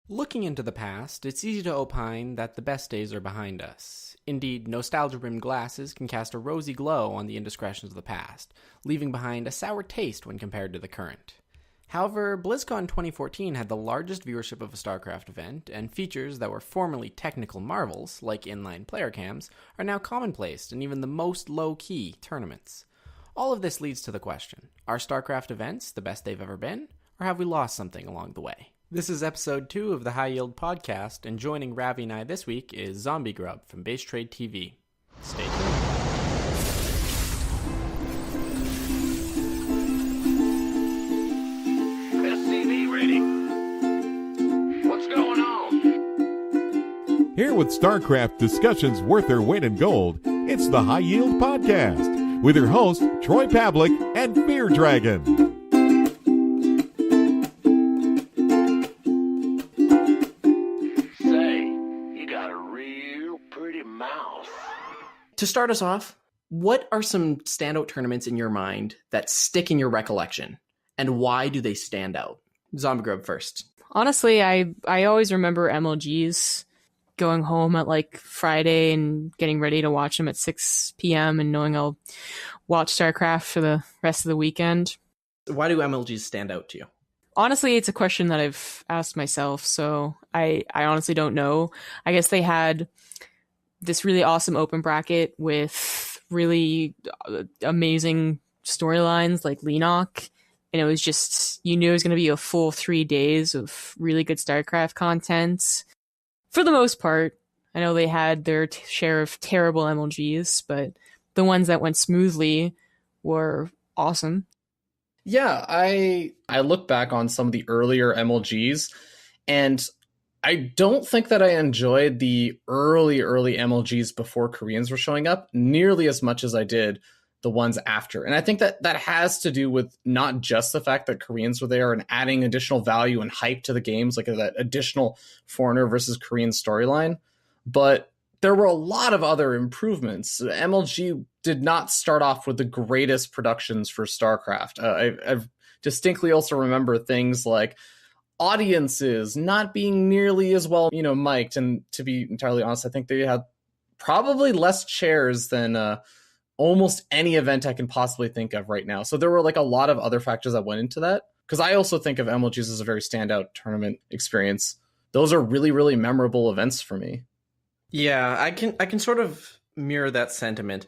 Looking into the past, it's easy to opine that the best days are behind us. Indeed, nostalgia-rimmed glasses can cast a rosy glow on the indiscretions of the past, leaving behind a sour taste when compared to the current. However, BlizzCon 2014 had the largest viewership of a Starcraft event, and features that were formerly technical marvels, like inline player cams, are now commonplace in even the most low-key tournaments. All of this leads to the question, are Starcraft events the best they've ever been, or have we lost something along the way? This is episode 2 of the High Yield Podcast, and joining Ravi and I this week is ZombieGrub from Base Trade TV. Stay tuned. SCV ready. What's going on? Here with StarCraft discussions worth their weight in gold, it's the High Yield Podcast with your hosts Troy Pavlik and Fear Dragon. To start us off, what are some standout tournaments in your mind that stick in your recollection, and why do they stand out? ZombieGrub first. Honestly, I always remember MLGs, going home at like Friday and getting ready to watch them at 6 p.m. and knowing I'll watch StarCraft for the rest of the weekend. Why do MLGs stand out to you? Honestly, it's a question that I've asked myself, so I honestly don't know. I guess they had this really awesome open bracket with really amazing storylines like Lenok. And it was just, you knew it was going to be a full 3 days of really good StarCraft content. For the most part, I know they had their share of terrible MLGs, but the ones that went smoothly were awesome. Yeah, I look back on some of the earlier MLGs, and I don't think that I enjoyed the early MLGs before Koreans were showing up nearly as much as I did the ones after. And I think that has to do with not just the fact that Koreans were there and adding additional value and hype to the games, like that additional foreigner versus Korean storyline, but there were a lot of other improvements. MLG did not start off with the greatest productions for StarCraft. I distinctly also remember things like audiences not being nearly as well, mic'd. And to be entirely honest, I think they had probably less chairs than almost any event I can possibly think of right now. So there were like a lot of other factors that went into that. Because I also think of MLGs as a very standout tournament experience. Those are really, really memorable events for me. Yeah, I can sort of mirror that sentiment.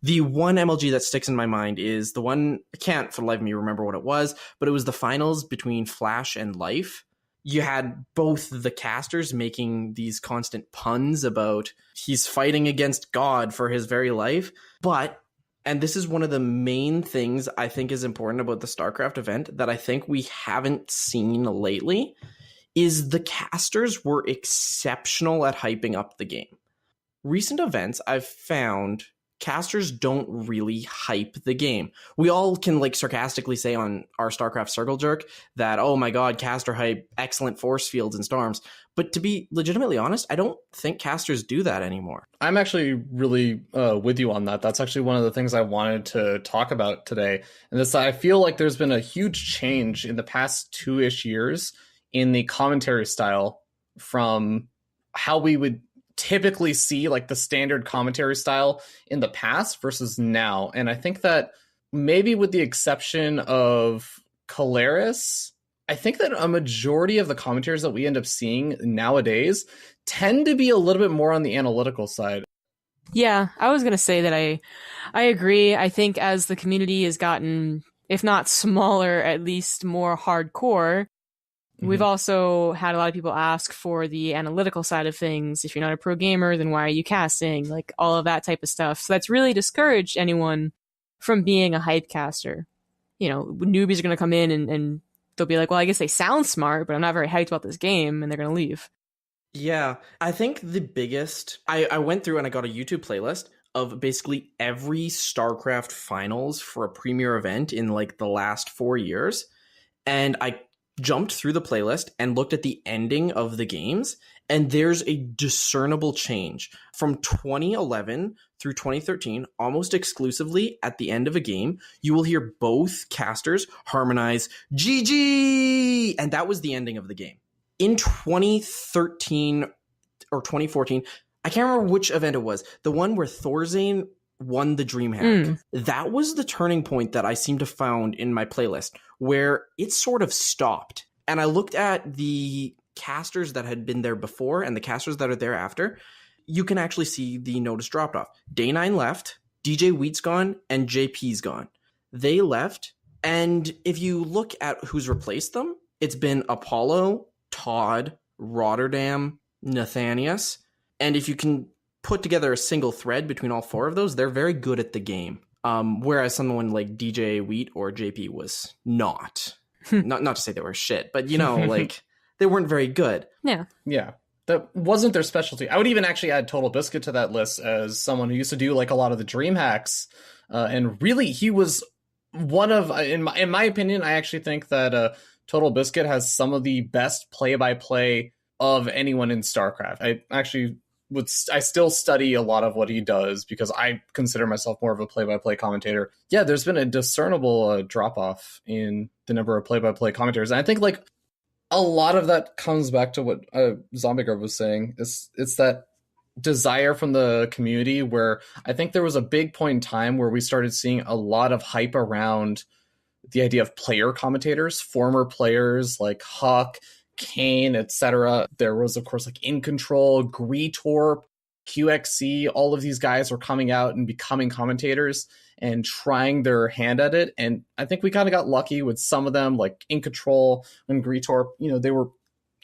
The one MLG that sticks in my mind is the one, I can't for the life of me remember what it was, but it was the finals between Flash and Life. You had both the casters making these constant puns about he's fighting against God for his very life. But, and this is one of the main things I think is important about the StarCraft event that I think we haven't seen lately, is the casters were exceptional at hyping up the game. Recent events I've found casters don't really hype the game. We all can like sarcastically say on our StarCraft Circle Jerk that, oh my god, caster hype, excellent force fields and storms. But to be legitimately honest, I don't think casters do that anymore. I'm actually really with you on that. That's actually one of the things I wanted to talk about today. And this, I feel like there's been a huge change in the past 2-ish years in the commentary style from how we would typically see like the standard commentary style in the past versus now. And I think that maybe with the exception of Caleris, I think that a majority of the commentaries that we end up seeing nowadays tend to be a little bit more on the analytical side. Yeah, I was going to say that I agree. I think as the community has gotten, if not smaller, at least more hardcore, we've also had a lot of people ask for the analytical side of things. If you're not a pro gamer, then why are you casting? Like all of that type of stuff. So that's really discouraged anyone from being a hype caster. Newbies are going to come in and they'll be like, well, I guess they sound smart, but I'm not very hyped about this game, and they're going to leave. Yeah, I think the biggest... I went through and I got a YouTube playlist of basically every StarCraft finals for a premier event in like the last 4 years. And I jumped through the playlist and looked at the ending of the games, and there's a discernible change from 2011 through 2013. Almost exclusively at the end of a game, you will hear both casters harmonize GG, and that was the ending of the game. in 2013 or 2014, I can't remember which event it was. The one where Thorzane won the DreamHack. That was the turning point that I seem to found in my playlist where it sort of stopped. And I looked at the casters that had been there before and the casters that are there after. You can actually see the notice dropped off. Day9 left, DJ Wheat's gone, and JP's gone. They left, and if you look at who's replaced them, it's been Apollo, Todd, Rotterdam, Nathanias, and if you can put together a single thread between all four of those, they're very good at the game. Whereas someone like DJ Wheat or JP was not. not to say they were shit, but like they weren't very good. Yeah. That wasn't their specialty. I would even actually add Total Biscuit to that list as someone who used to do like a lot of the dream hacks. And really, he was one of, in my opinion, I actually think that Total Biscuit has some of the best play-by-play of anyone in StarCraft. I still study a lot of what he does because I consider myself more of a play-by-play commentator. Yeah, there's been a discernible drop-off in the number of play-by-play commentators. And I think like a lot of that comes back to what ZombieGrub was saying. It's that desire from the community where I think there was a big point in time where we started seeing a lot of hype around the idea of player commentators, former players like Huck, Kane, etc. There was, of course, like In Control, Greetorp, QXC. All of these guys were coming out and becoming commentators and trying their hand at it. And I think we kind of got lucky with some of them, like In Control and Greetorp. They were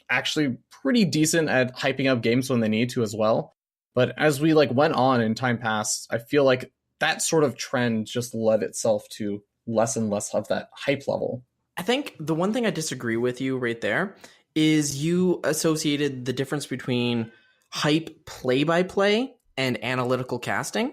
actually pretty decent at hyping up games when they need to as well. But as we went on and time passed, I feel like that sort of trend just led itself to less and less of that hype level. I think the one thing I disagree with you right there is you associated the difference between hype play-by-play and analytical casting.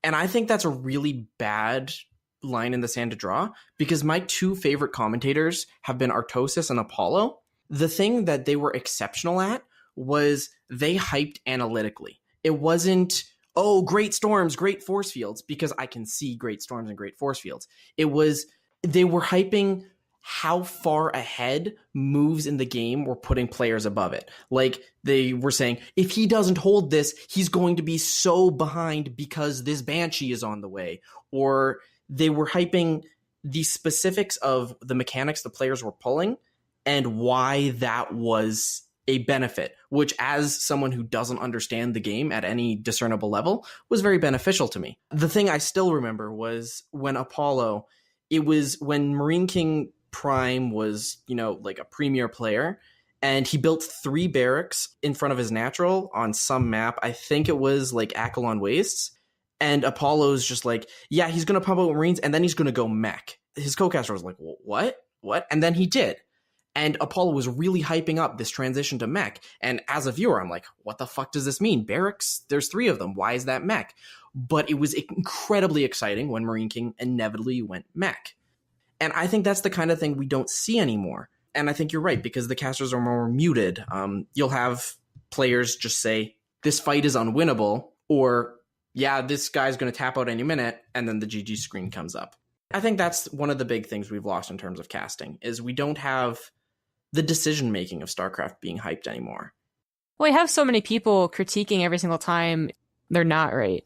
And I think that's a really bad line in the sand to draw because my two favorite commentators have been Artosis and Apollo. The thing that they were exceptional at was they hyped analytically. It wasn't, oh, great storms, great force fields, because I can see great storms and great force fields. It was, they were hyping how far ahead moves in the game were putting players above it. Like they were saying, if he doesn't hold this, he's going to be so behind because this Banshee is on the way. Or they were hyping the specifics of the mechanics the players were pulling and why that was a benefit, which as someone who doesn't understand the game at any discernible level was very beneficial to me. The thing I still remember was when Apollo, it was when Marine King Prime was, like a premier player, and he built 3 barracks in front of his natural on some map. I think it was like Akalon Wastes. And Apollo's just like, yeah, he's going to pump out Marines and then he's going to go mech. His co-caster was like, what? And then he did. And Apollo was really hyping up this transition to mech. And as a viewer, I'm like, what the fuck does this mean? Barracks, there's 3 of them. Why is that mech? But it was incredibly exciting when Marine King inevitably went mech. And I think that's the kind of thing we don't see anymore. And I think you're right, because the casters are more muted. You'll have players just say, this fight is unwinnable, or, yeah, this guy's going to tap out any minute, and then the GG screen comes up. I think that's one of the big things we've lost in terms of casting, is we don't have the decision-making of StarCraft being hyped anymore. Well, you have so many people critiquing every single time they're not right?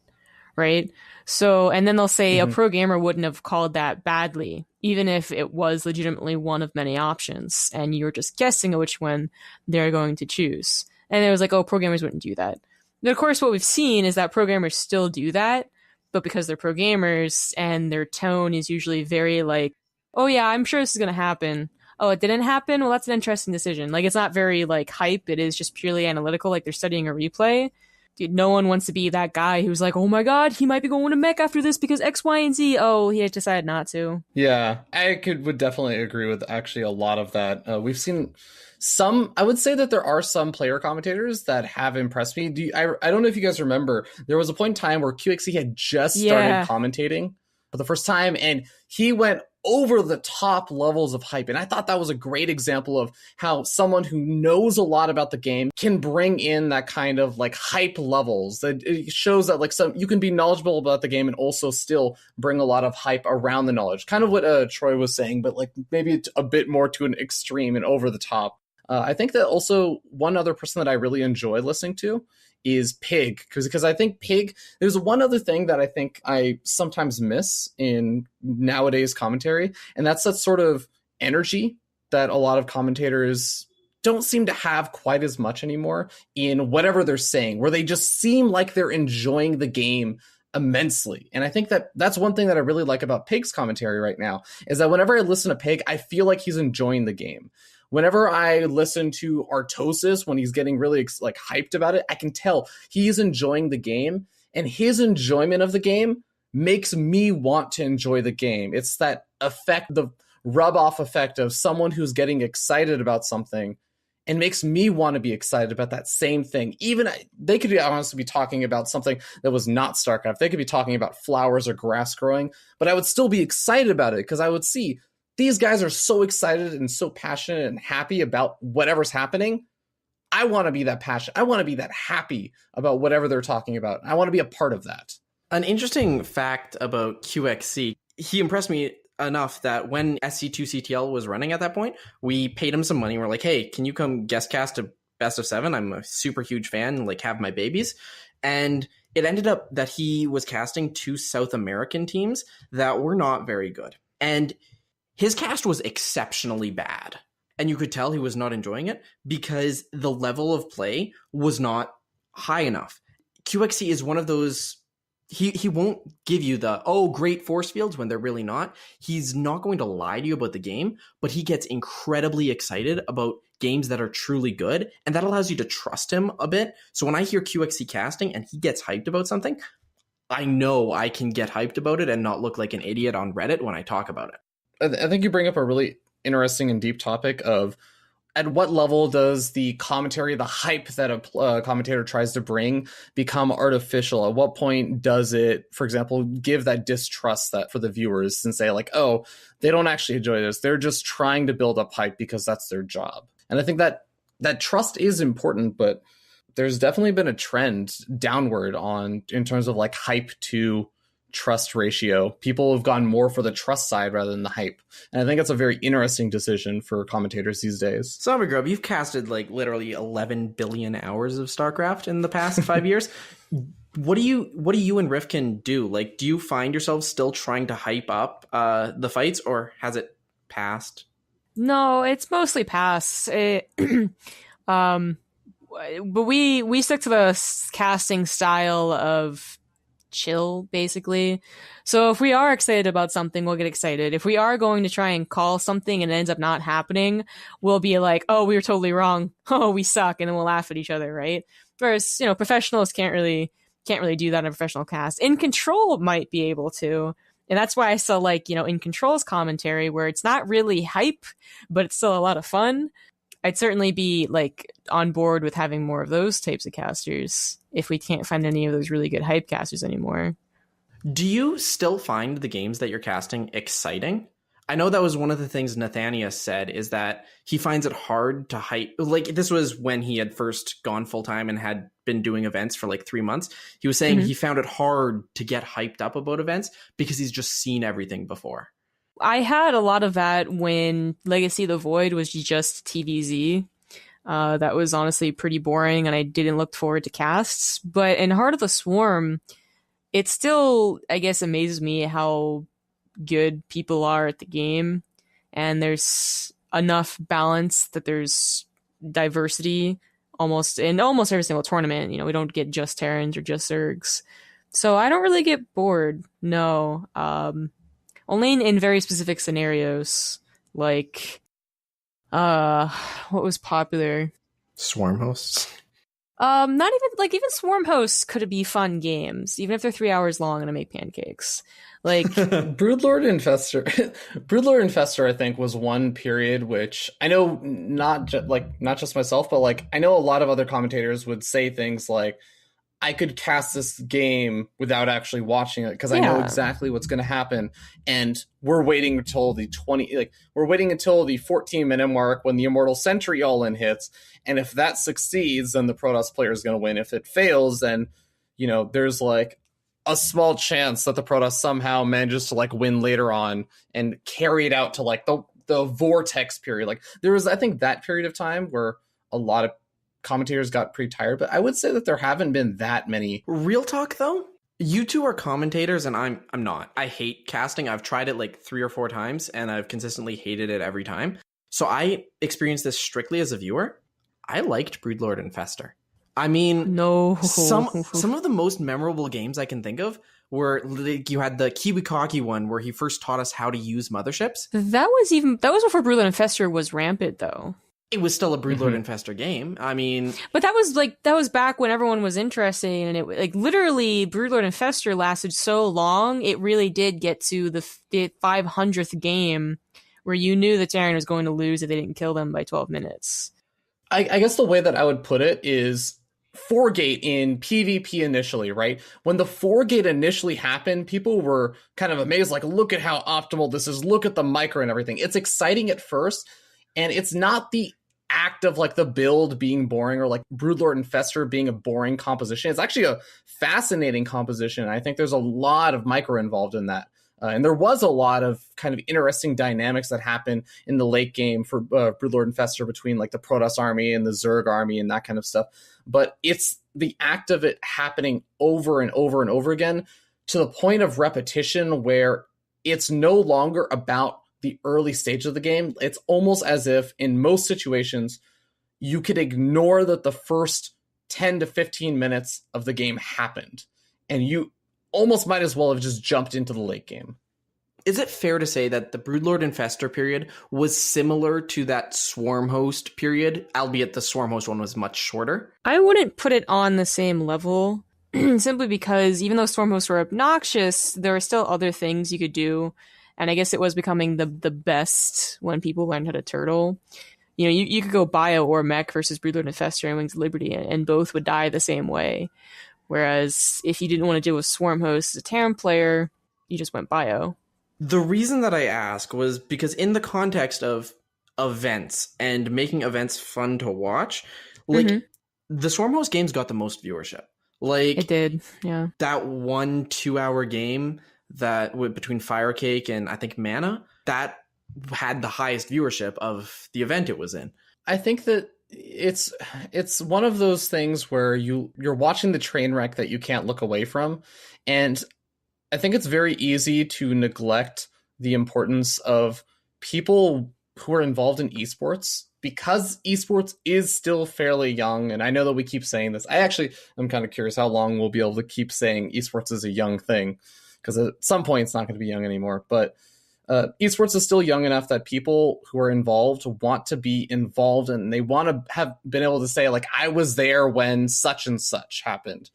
So, and then they'll say a pro gamer wouldn't have called that badly, even if it was legitimately one of many options, and you were just guessing which one they're going to choose. And it was like, oh, pro gamers wouldn't do that. But of course, what we've seen is that pro gamers still do that, but because they're pro gamers and their tone is usually very like, oh yeah, I'm sure this is going to happen. Oh, it didn't happen? Well, that's an interesting decision. Like, it's not very like hype. It is just purely analytical, like they're studying a replay. Dude, no one wants to be that guy who's like, oh my god, he might be going to mech after this because X, Y, and Z. Oh, he had decided not to. Yeah, I would definitely agree with actually a lot of that. We've seen some, I would say that there are some player commentators that have impressed me. I don't know if you guys remember, there was a point in time where QXC had just started commentating for the first time, and he went over the top levels of hype. And I thought that was a great example of how someone who knows a lot about the game can bring in that kind of like hype levels. That it shows that like you can be knowledgeable about the game and also still bring a lot of hype around the knowledge. Kind of what Troy was saying, but like maybe it's a bit more to an extreme and over the top. I think that also one other person that I really enjoy listening to is Pig, because I think Pig, there's one other thing that I think I sometimes miss in nowadays commentary, and that's that sort of energy that a lot of commentators don't seem to have quite as much anymore in whatever they're saying, where they just seem like they're enjoying the game immensely. And I think that that's one thing that I really like about Pig's commentary right now, is that whenever I listen to Pig, I feel like he's enjoying the game. Whenever I listen to Artosis, when he's getting really like hyped about it, I can tell he's enjoying the game, and his enjoyment of the game makes me want to enjoy the game. It's that effect, the rub off effect of someone who's getting excited about something and makes me want to be excited about that same thing. Even they could honestly be talking about something that was not StarCraft. They could be talking about flowers or grass growing, but I would still be excited about it because I would see these guys are so excited and so passionate and happy about whatever's happening. I want to be that passionate. I want to be that happy about whatever they're talking about. I want to be a part of that. An interesting fact about QXC, he impressed me enough that when SC2CTL was running at that point, we paid him some money. We're like, hey, can you come guest cast a best of 7? I'm a super huge fan, like have my babies. And it ended up that he was casting 2 South American teams that were not very good. And his cast was exceptionally bad. And you could tell he was not enjoying it because the level of play was not high enough. QXC is one of those, he won't give you the, oh, great force fields when they're really not. He's not going to lie to you about the game, but he gets incredibly excited about games that are truly good. And that allows you to trust him a bit. So when I hear QXC casting and he gets hyped about something, I know I can get hyped about it and not look like an idiot on Reddit when I talk about it. I think you bring up a really interesting and deep topic of at what level does the commentary, the hype that a commentator tries to bring become artificial? At what point does it, for example, give that distrust that for the viewers and say like, oh, they don't actually enjoy this. They're just trying to build up hype because that's their job. And I think that that trust is important, but there's definitely been a trend downward in terms of like hype to trust ratio. People have gone more for the trust side rather than the hype. And I think that's a very interesting decision for commentators these days. ZombieGrub, you've casted like literally 11 billion hours of StarCraft in the past 5 years. What do you and Rifkin do? Like, do you find yourself still trying to hype up the fights, or has it passed? No, it's mostly passed. But we stick to the casting style of chill, basically. So if we are excited about something, we'll get excited. If we are going to try and call something and it ends up not happening, we'll be like, oh, we were totally wrong. Oh, we suck. And then we'll laugh at each other, right? Whereas, professionals can't really do that in a professional cast. In Control might be able to. And that's why I still like, In Control's commentary, where it's not really hype, but it's still a lot of fun. I'd certainly be like on board with having more of those types of casters if we can't find any of those really good hype casters anymore. Do you still find the games that you're casting exciting? I know that was one of the things Nathaniel said, is that he finds it hard to hype. Like, this was when he had first gone full time and had been doing events for like 3 months. He was saying he found it hard to get hyped up about events because he's just seen everything before. I had a lot of that when Legacy of the Void was just TVZ. That was honestly pretty boring, and I didn't look forward to casts. But in Heart of the Swarm, it still, I guess, amazes me how good people are at the game. And there's enough balance that there's diversity in almost every single tournament. We don't get just Terrans or just Zergs. So I don't really get bored, no. Only in very specific scenarios, like, what was popular? Swarm hosts. Not even Swarm hosts could be fun games, even if they're 3 hours long and I make pancakes. Like Broodlord Infestor, I think, was one period which I know not just myself, but like I know a lot of other commentators would say things like, I could cast this game without actually watching it because I know exactly what's going to happen. And we're waiting until the 14-minute mark when the Immortal Sentry all-in hits. And if that succeeds, then the Protoss player is going to win. If it fails, then, there's like a small chance that the Protoss somehow manages to like win later on and carry it out to like the the vortex period. Like there was, I think, that period of time where a lot of commentators got pretty tired, but I would say that there haven't been that many. Real talk though, you two are commentators and I'm not. I hate casting. I've tried it like 3 or 4 times and I've consistently hated it every time. So I experienced this strictly as a viewer. I liked Broodlord and Fester. I mean, No. some of the most memorable games I can think of were like, you had the Kiwikaki one where he first taught us how to use motherships. That was before Broodlord and Fester was rampant, though. It was still a Broodlord and Fester game. I mean, But that was back when everyone was interested, and it like literally Broodlord and Fester lasted so long. It really did get to the 500th game where you knew that Darren was going to lose if they didn't kill them by 12 minutes. I guess the way that I would put it is 4-gate in PvP initially, right? When the 4-gate initially happened, people were kind of amazed, like, look at how optimal this is, look at the micro and everything. It's exciting at first, and it's not the act of like the build being boring or like Broodlord and Fester being a boring composition. It's actually a fascinating composition. I think there's a lot of micro involved in that. And there was a lot of kind of interesting dynamics that happen in the late game for Broodlord and Fester between like the Protoss army and the Zerg army and that kind of stuff. But it's the act of it happening over and over and over again to the point of repetition where it's no longer about the early stage of the game. It's almost as if in most situations you could ignore that the first 10 to 15 minutes of the game happened and you almost might as well have just jumped into the late game. is it fair to say that the Broodlord and Fester period was similar to that Swarm Host period, albeit the Swarm Host one was much shorter? I wouldn't put it on the same level, simply because even though Storm Hosts were obnoxious, there are still other things you could do. And I guess it was becoming the best when people learned how to turtle. You know, you could go bio or mech versus Broodlord and Fester and Wings of Liberty, and both would die the same way. Whereas if you didn't want to deal with Swarm Hosts as a Terran player, you just went bio. The reason that I ask was because in the context of events and making events fun to watch, like the Swarm Host games got the most viewership. Like It did, yeah. that 1-2 hour game that between Firecake and I think Mana, that had the highest viewership of the event it was in. I think that it's one of those things where you're watching the train wreck that you can't look away from, and I think it's very easy to neglect the importance of people who are involved in esports, because esports is still fairly young. And I know that we keep saying this. I'm kind of curious how long we'll be able to keep saying esports is a young thing, because at some point it's not going to be young anymore. But esports is still young enough that people who are involved want to be involved, and they want to have been able to say, like, I was there when such and such happened.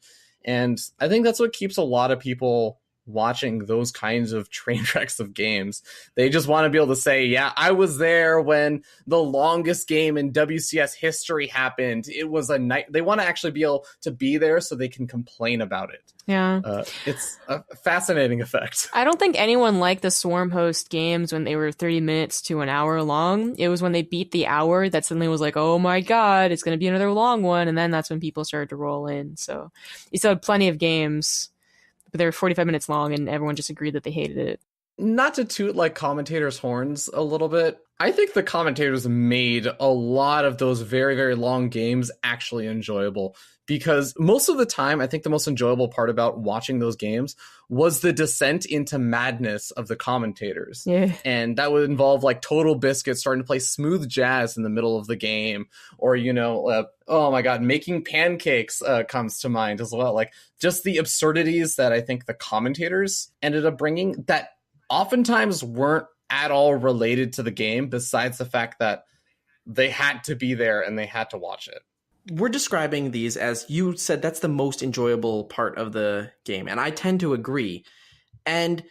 And I think that's what keeps a lot of people watching those kinds of train wrecks of games. They just want to be able to say, yeah, I was there when the longest game in WCS history happened. It was a night. They want to actually be able to be there so they can complain about it. Yeah. It's a fascinating effect. I don't think anyone liked the Swarm Host games when they were 30 minutes to an hour long. It was when they beat the hour that suddenly was like, oh my god, it's going to be another long one. And then that's when people started to roll in. So you still had plenty of games, but they were 45 minutes long and everyone just agreed that they hated it. Not to toot like commentators' horns a little bit, I think the commentators made a lot of those very, very long games actually enjoyable, because most of the time, I think the most enjoyable part about watching those games was the descent into madness of the commentators. Yeah. And that would involve like Total Biscuit starting to play smooth jazz in the middle of the game, or, oh my God, making pancakes comes to mind as well. Like just the absurdities that I think the commentators ended up bringing that oftentimes weren't at all related to the game, besides the fact that they had to be there and they had to watch it. We're describing these as, you said, that's the most enjoyable part of the game, and I tend to agree. And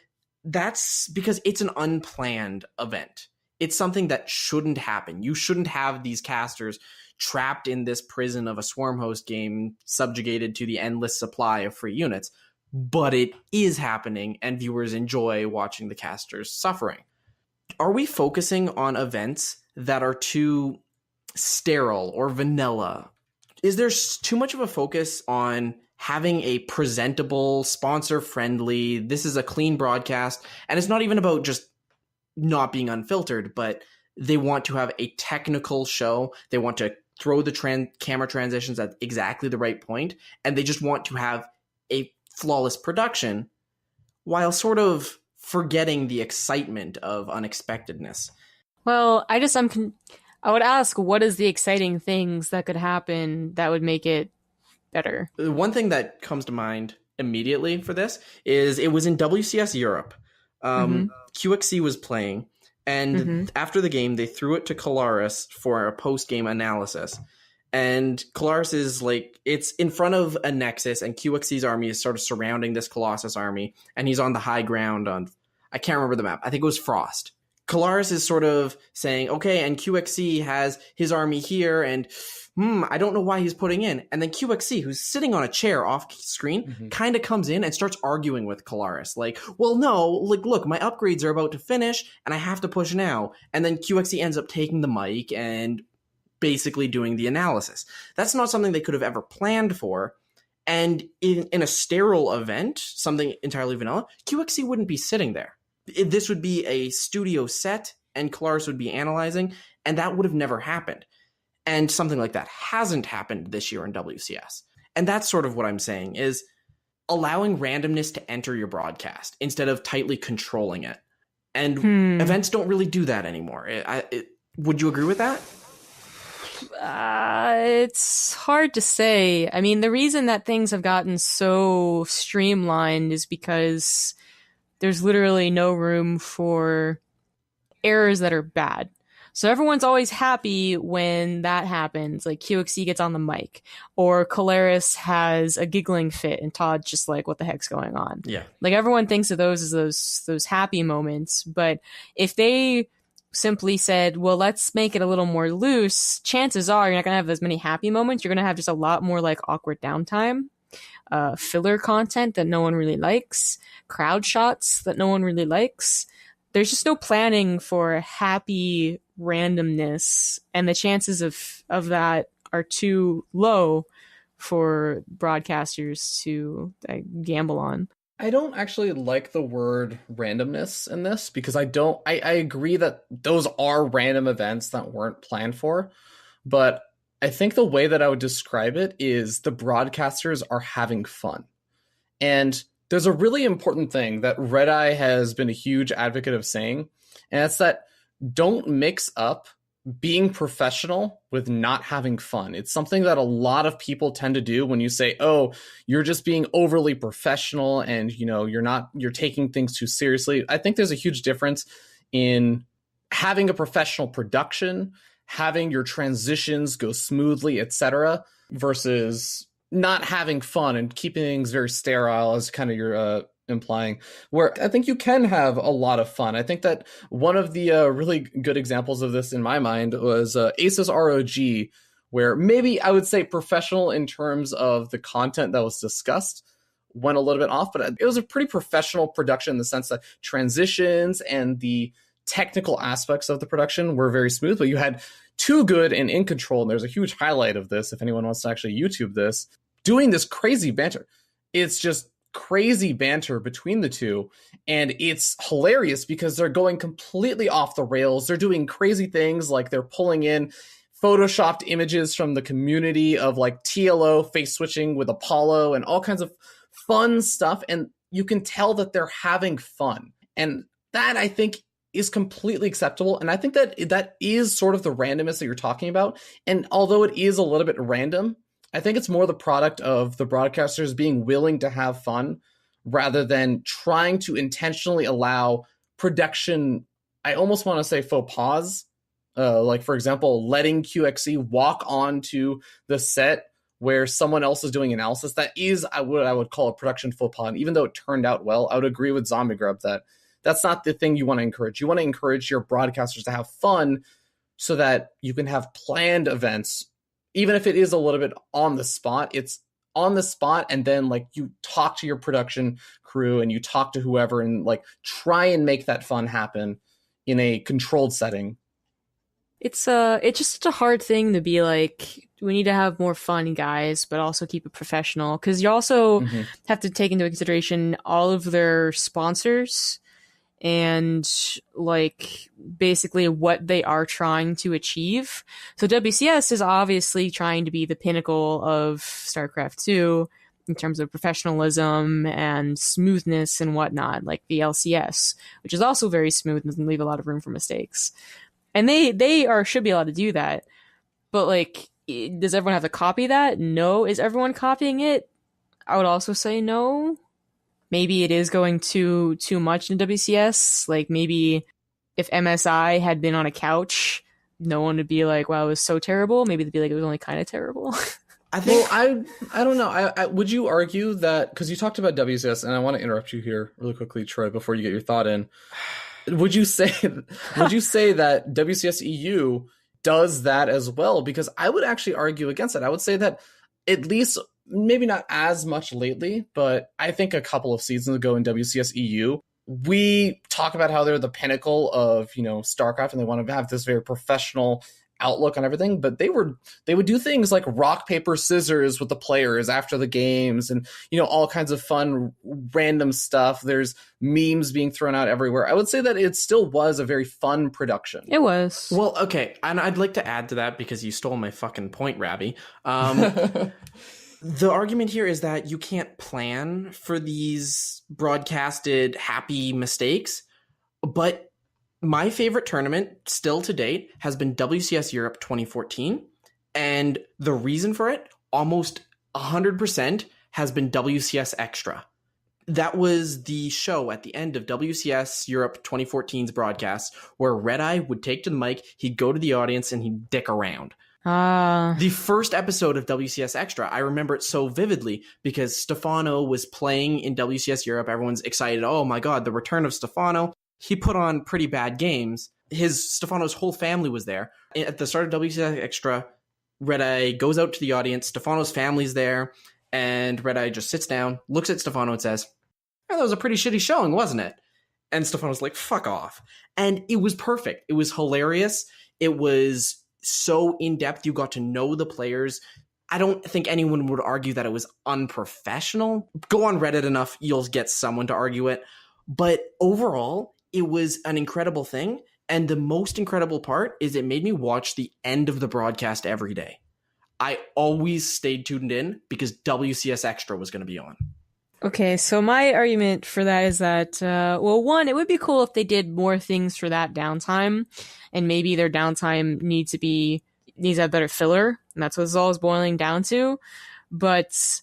that's because it's an unplanned event. It's something that shouldn't happen. You shouldn't have these casters trapped in this prison of a Swarm Host game, subjugated to the endless supply of free units. But it is happening, and viewers enjoy watching the casters suffering. Are we focusing on events that are too sterile or vanilla? Is there too much of a focus on having a presentable, sponsor-friendly, this is a clean broadcast, and it's not even about just not being unfiltered, but They want to have a technical show. They want to throw the camera transitions at exactly the right point, and they just want to have a flawless production while sort of forgetting the excitement of unexpectedness. Well, I would ask, what is the exciting things that could happen that would make it better? One thing that comes to mind immediately for this is it was in WCS Europe. QXC was playing, and after the game, they threw it to Kalaris for a post-game analysis. And Kalaris is like, it's in front of a Nexus, and QXC's army is sort of surrounding this Colossus army, and he's on the high ground on, I can't remember the map. I think it was Frost. Kalaris is sort of saying, okay, and QXC has his army here, and I don't know why he's putting in. And then QXC, who's sitting on a chair off screen, kind of comes in and starts arguing with Kalaris. Like, well, no, like, look, my upgrades are about to finish, and I have to push now. And then QXC ends up taking the mic and basically doing the analysis. That's not something they could have ever planned for. And in a sterile event, something entirely vanilla, QXC wouldn't be sitting there. This would be a studio set, and Kalaris would be analyzing, and that would have never happened. And something like that hasn't happened this year in WCS. And that's sort of what I'm saying, is allowing randomness to enter your broadcast instead of tightly controlling it. And events don't really do that anymore. Would you agree with that? It's hard to say. I mean, the reason that things have gotten so streamlined is because there's literally no room for errors that are bad. So everyone's always happy when that happens, like QXC gets on the mic, or Kalaris has a giggling fit, and Todd's just like, what the heck's going on? Yeah. Like, everyone thinks of those as those happy moments, but if they simply said, well, let's make it a little more loose, chances are you're not going to have as many happy moments. You're going to have just a lot more like awkward downtime, filler content that no one really likes, crowd shots that no one really likes. There's just no planning for happy randomness, and the chances of that are too low for broadcasters to gamble on. I don't actually like the word randomness in this, because I agree that those are random events that weren't planned for, but I think the way that I would describe it is the broadcasters are having fun. And there's a really important thing that Red Eye has been a huge advocate of saying, and that's that don't mix up being professional with not having fun. It's something that a lot of people tend to do when you say, oh, you're just being overly professional and, you know, you're taking things too seriously. I think there's a huge difference in having a professional production, having your transitions go smoothly, etc., versus not having fun and keeping things very sterile, as kind of you're implying, where I think you can have a lot of fun. I think that one of the really good examples of this in my mind was Aces ROG, where maybe I would say professional in terms of the content that was discussed went a little bit off, but it was a pretty professional production in the sense that transitions and the technical aspects of the production were very smooth, but you had Too Good and In Control, and there's a huge highlight of this if anyone wants to actually YouTube this, doing this crazy banter. It's just crazy banter between the two, and it's hilarious because they're going completely off the rails. They're doing crazy things, like they're pulling in photoshopped images from the community of like TLO face switching with Apollo and all kinds of fun stuff, and you can tell that they're having fun, and that I think is completely acceptable. And I think that that is sort of the randomness that you're talking about. And although it is a little bit random, I think it's more the product of the broadcasters being willing to have fun rather than trying to intentionally allow production. I almost want to say faux pas. Like, for example, letting QXC walk onto the set where someone else is doing analysis. That is what I would call a production faux pas. And even though it turned out well, I would agree with ZombieGrub that that's not the thing you want to encourage. You want to encourage your broadcasters to have fun so that you can have planned events. Even if it is a little bit on the spot, it's on the spot, and then like you talk to your production crew and you talk to whoever and like try and make that fun happen in a controlled setting. It's just such a hard thing to be like, we need to have more fun, guys, but also keep it professional, because you also have to take into consideration all of their sponsors. and like basically what they are trying to achieve. So WCS is obviously trying to be the pinnacle of StarCraft 2 in terms of professionalism and smoothness and whatnot, like the LCS, which is also very smooth and doesn't leave a lot of room for mistakes. And they should be allowed to do that. But like, does everyone have to copy that? No. Is everyone copying it? I would also say no. Maybe it is going too much in WCS. Like maybe if MSI had been on a couch, no one would be like, wow, it was so terrible. Maybe they'd be like, it was only kind of terrible. I think I don't know. I would you argue that, because you talked about WCS, and I want to interrupt you here really quickly, Troy, before you get your thought in. Would you say that WCS EU does that as well? Because I would actually argue against it. I would say that at least, maybe not as much lately, but I think a couple of seasons ago in WCS EU, we talk about how they're the pinnacle of, StarCraft, and they want to have this very professional outlook on everything, but they would do things like rock, paper, scissors with the players after the games, and all kinds of fun random stuff. There's memes being thrown out everywhere. I would say that it still was a very fun production. It was. Well, okay, and I'd like to add to that because you stole my fucking point, Ravi. The argument here is that you can't plan for these broadcasted happy mistakes, but my favorite tournament still to date has been WCS Europe 2014, and the reason for it, almost 100%, has been WCS Extra. That was the show at the end of WCS Europe 2014's broadcast where Red Eye would take to the mic, he'd go to the audience, and he'd dick around. The first episode of WCS Extra, I remember it so vividly because Stefano was playing in WCS Europe. Everyone's excited. Oh my God, the return of Stefano. He put on pretty bad games. Stefano's whole family was there. At the start of WCS Extra, Red Eye goes out to the audience. Stefano's family's there, and Red Eye just sits down, looks at Stefano, and says, "Oh, that was a pretty shitty showing, wasn't it?" And Stefano's like, "Fuck off." And it was perfect. It was hilarious. It was so in-depth. You got to know the players. I don't think anyone would argue that it was unprofessional. Go on Reddit enough, you'll get someone to argue it. But overall, it was an incredible thing. And the most incredible part is it made me watch the end of the broadcast every day. I always stayed tuned in because WCS Extra was going to be on. Okay, so my argument for that is that, one, it would be cool if they did more things for that downtime, and maybe their downtime needs to have better filler, and that's what it's all boiling down to. But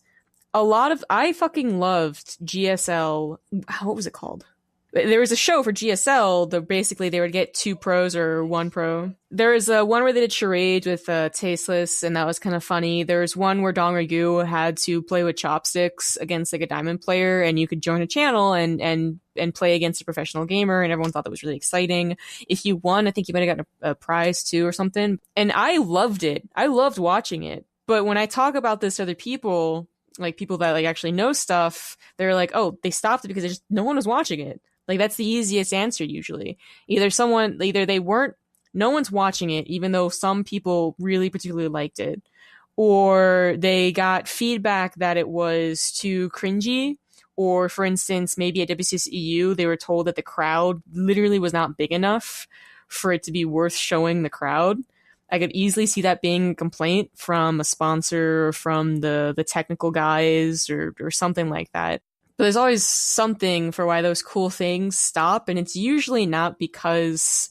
I fucking loved GSL. What was it called? There was a show for GSL that basically they would get 2 pros or 1 pro. There was one where they did charades with Tasteless, and that was kind of funny. There was one where Dong Raghu had to play with chopsticks against like a diamond player, and you could join a channel and play against a professional gamer, and everyone thought that was really exciting. If you won, I think you might have gotten a prize too or something. And I loved it. I loved watching it. But when I talk about this to other people, like people that like actually know stuff, they're like, oh, they stopped it because no one was watching it. Like, that's the easiest answer usually. No one's watching it, even though some people really particularly liked it, or they got feedback that it was too cringy, or for instance, maybe at WCS EU, they were told that the crowd literally was not big enough for it to be worth showing the crowd. I could easily see that being a complaint from a sponsor or from the technical guys or something like that. But there's always something for why those cool things stop, and it's usually not because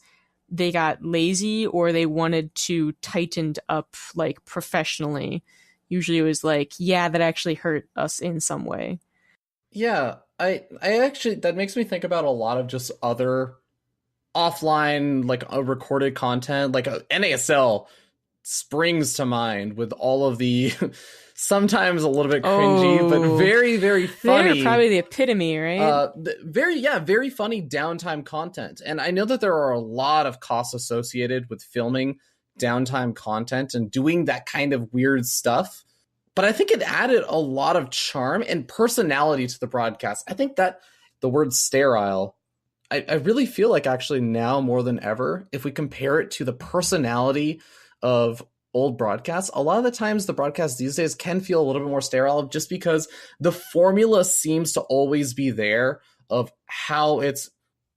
they got lazy or they wanted to tightened up like professionally. Usually it was like, yeah, that actually hurt us in some way. Yeah, I actually, that makes me think about a lot of just other offline, like recorded content, like NASL springs to mind with all of the sometimes a little bit cringy, but very, very funny. They're probably the epitome, right? Very funny downtime content. And I know that there are a lot of costs associated with filming downtime content and doing that kind of weird stuff. But I think it added a lot of charm and personality to the broadcast. I think that the word sterile, I really feel like actually now more than ever, if we compare it to the personality of old broadcasts, a lot of the times the broadcasts these days can feel a little bit more sterile just because the formula seems to always be there of how it's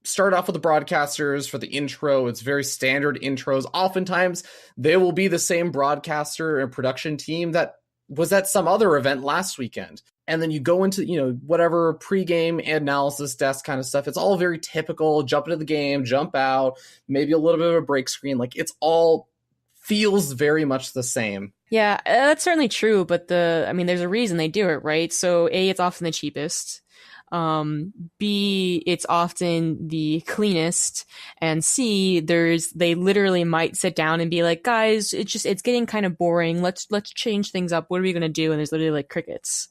start off with the broadcasters for the intro. It's very standard intros. Oftentimes, they will be the same broadcaster and production team that was at some other event last weekend. And then you go into, whatever pregame analysis desk kind of stuff. It's all very typical. Jump into the game, jump out, maybe a little bit of a break screen. Like, it's all feels very much the same. Yeah, that's certainly true. But there's a reason they do it, right? So A, it's often the cheapest. B, it's often the cleanest, and C, they literally might sit down and be like, guys, it's getting kind of boring. Let's change things up. What are we going to do? And there's literally like crickets,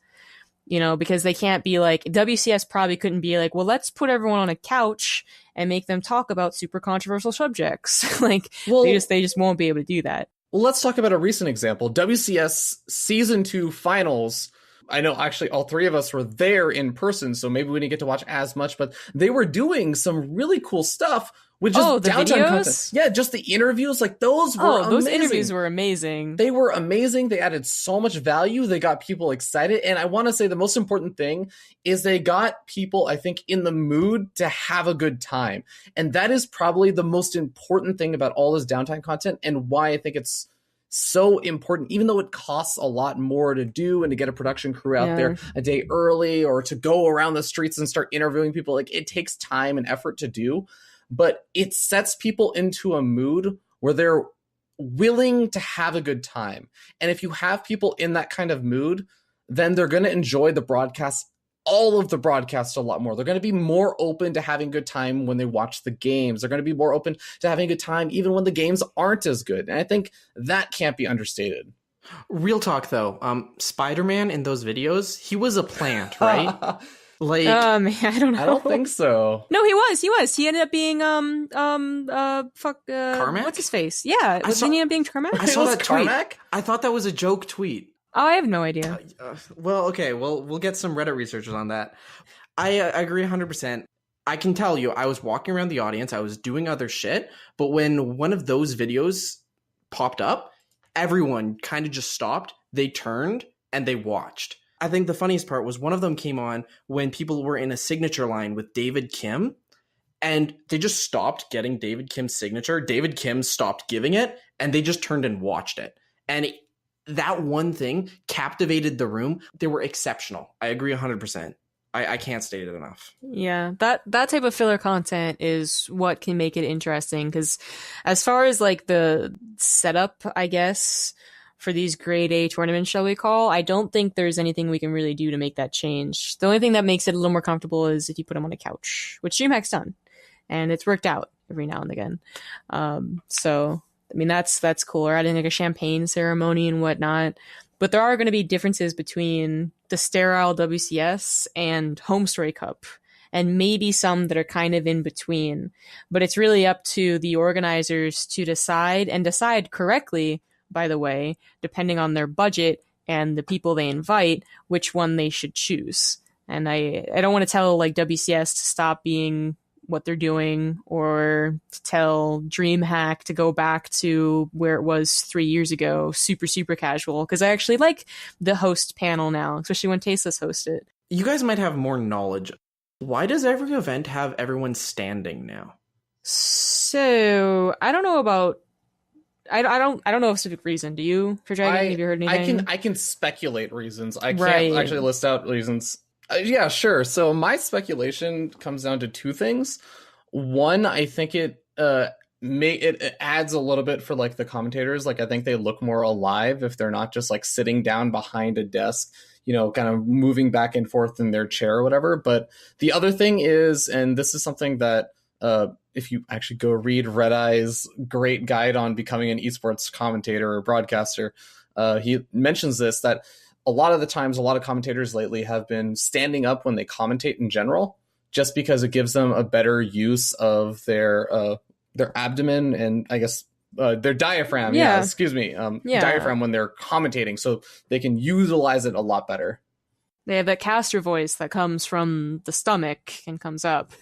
because they can't be like, WCS probably couldn't be like, well, let's put everyone on a couch and make them talk about super controversial subjects. Like, they just won't be able to do that. Well, let's talk about a recent example. WCS Season 2 Finals. I know actually all three of us were there in person, so maybe we didn't get to watch as much, but they were doing some really cool stuff with just downtime content. Yeah, just the interviews, like those were amazing. Those interviews were amazing. They were amazing. They added so much value. They got people excited. And I want to say the most important thing is they got people, I think, in the mood to have a good time. And that is probably the most important thing about all this downtime content, and why I think it's so important, even though it costs a lot more to do and to get a production crew out there a day early, or to go around the streets and start interviewing people. Like, it takes time and effort to do, but it sets people into a mood where they're willing to have a good time. And if you have people in that kind of mood, then they're going to enjoy the broadcast, all of the broadcasts, a lot more. They're going to be more open to having a good time when they watch the games. They're going to be more open to having a good time even when the games aren't as good. And I think that can't be understated. Real talk, though. Spider-Man in those videos, he was a plant, right? Like, I don't know. I don't think so. No, he was. He ended up being Carmack? What's his face? Yeah, didn't he end up being Carmack? I saw that tweet. Carmack? I thought that was a joke tweet. Oh, I have no idea. Well, okay. Well, we'll get some Reddit researchers on that. I agree 100%. I can tell you, I was walking around the audience. I was doing other shit. But when one of those videos popped up, everyone kind of just stopped. They turned and they watched. I think the funniest part was one of them came on when people were in a signature line with David Kim. And they just stopped getting David Kim's signature. David Kim stopped giving it. And they just turned and watched it. And that one thing captivated the room. They were exceptional. I agree 100%. I can't state it enough. Yeah, that type of filler content is what can make it interesting. Because as far as like the setup, I guess, for these grade A tournaments, shall we call, I don't think there's anything we can really do to make that change. The only thing that makes it a little more comfortable is if you put them on a couch, which DreamHack's done. And it's worked out every now and again. So I mean, that's cool. Or adding like a champagne ceremony and whatnot. But there are going to be differences between the sterile WCS and Home Story Cup, and maybe some that are kind of in between. But it's really up to the organizers to decide, and decide correctly, by the way, depending on their budget and the people they invite, which one they should choose. And I don't want to tell like WCS to stop being what they're doing, or to tell DreamHack to go back to where it was 3 years ago, super casual, because I actually like the host panel now, especially when Tasteless host it. You guys might have more knowledge. Why does every event have everyone standing now? So I don't know about I don't know a specific reason. Do you, for Dragon? Have you heard anything? I can speculate reasons. I can't actually list out reasons. Yeah, sure. So my speculation comes down to two things. One, I think it adds a little bit for like the commentators. Like, I think they look more alive if they're not just like sitting down behind a desk, kind of moving back and forth in their chair or whatever. But the other thing is, and this is something that if you actually go read Red Eye's great guide on becoming an esports commentator or broadcaster, he mentions this, that a lot of the times, a lot of commentators lately have been standing up when they commentate in general, just because it gives them a better use of their abdomen and I guess their diaphragm. Diaphragm when they're commentating, so they can utilize it a lot better. They have that caster voice that comes from the stomach and comes up.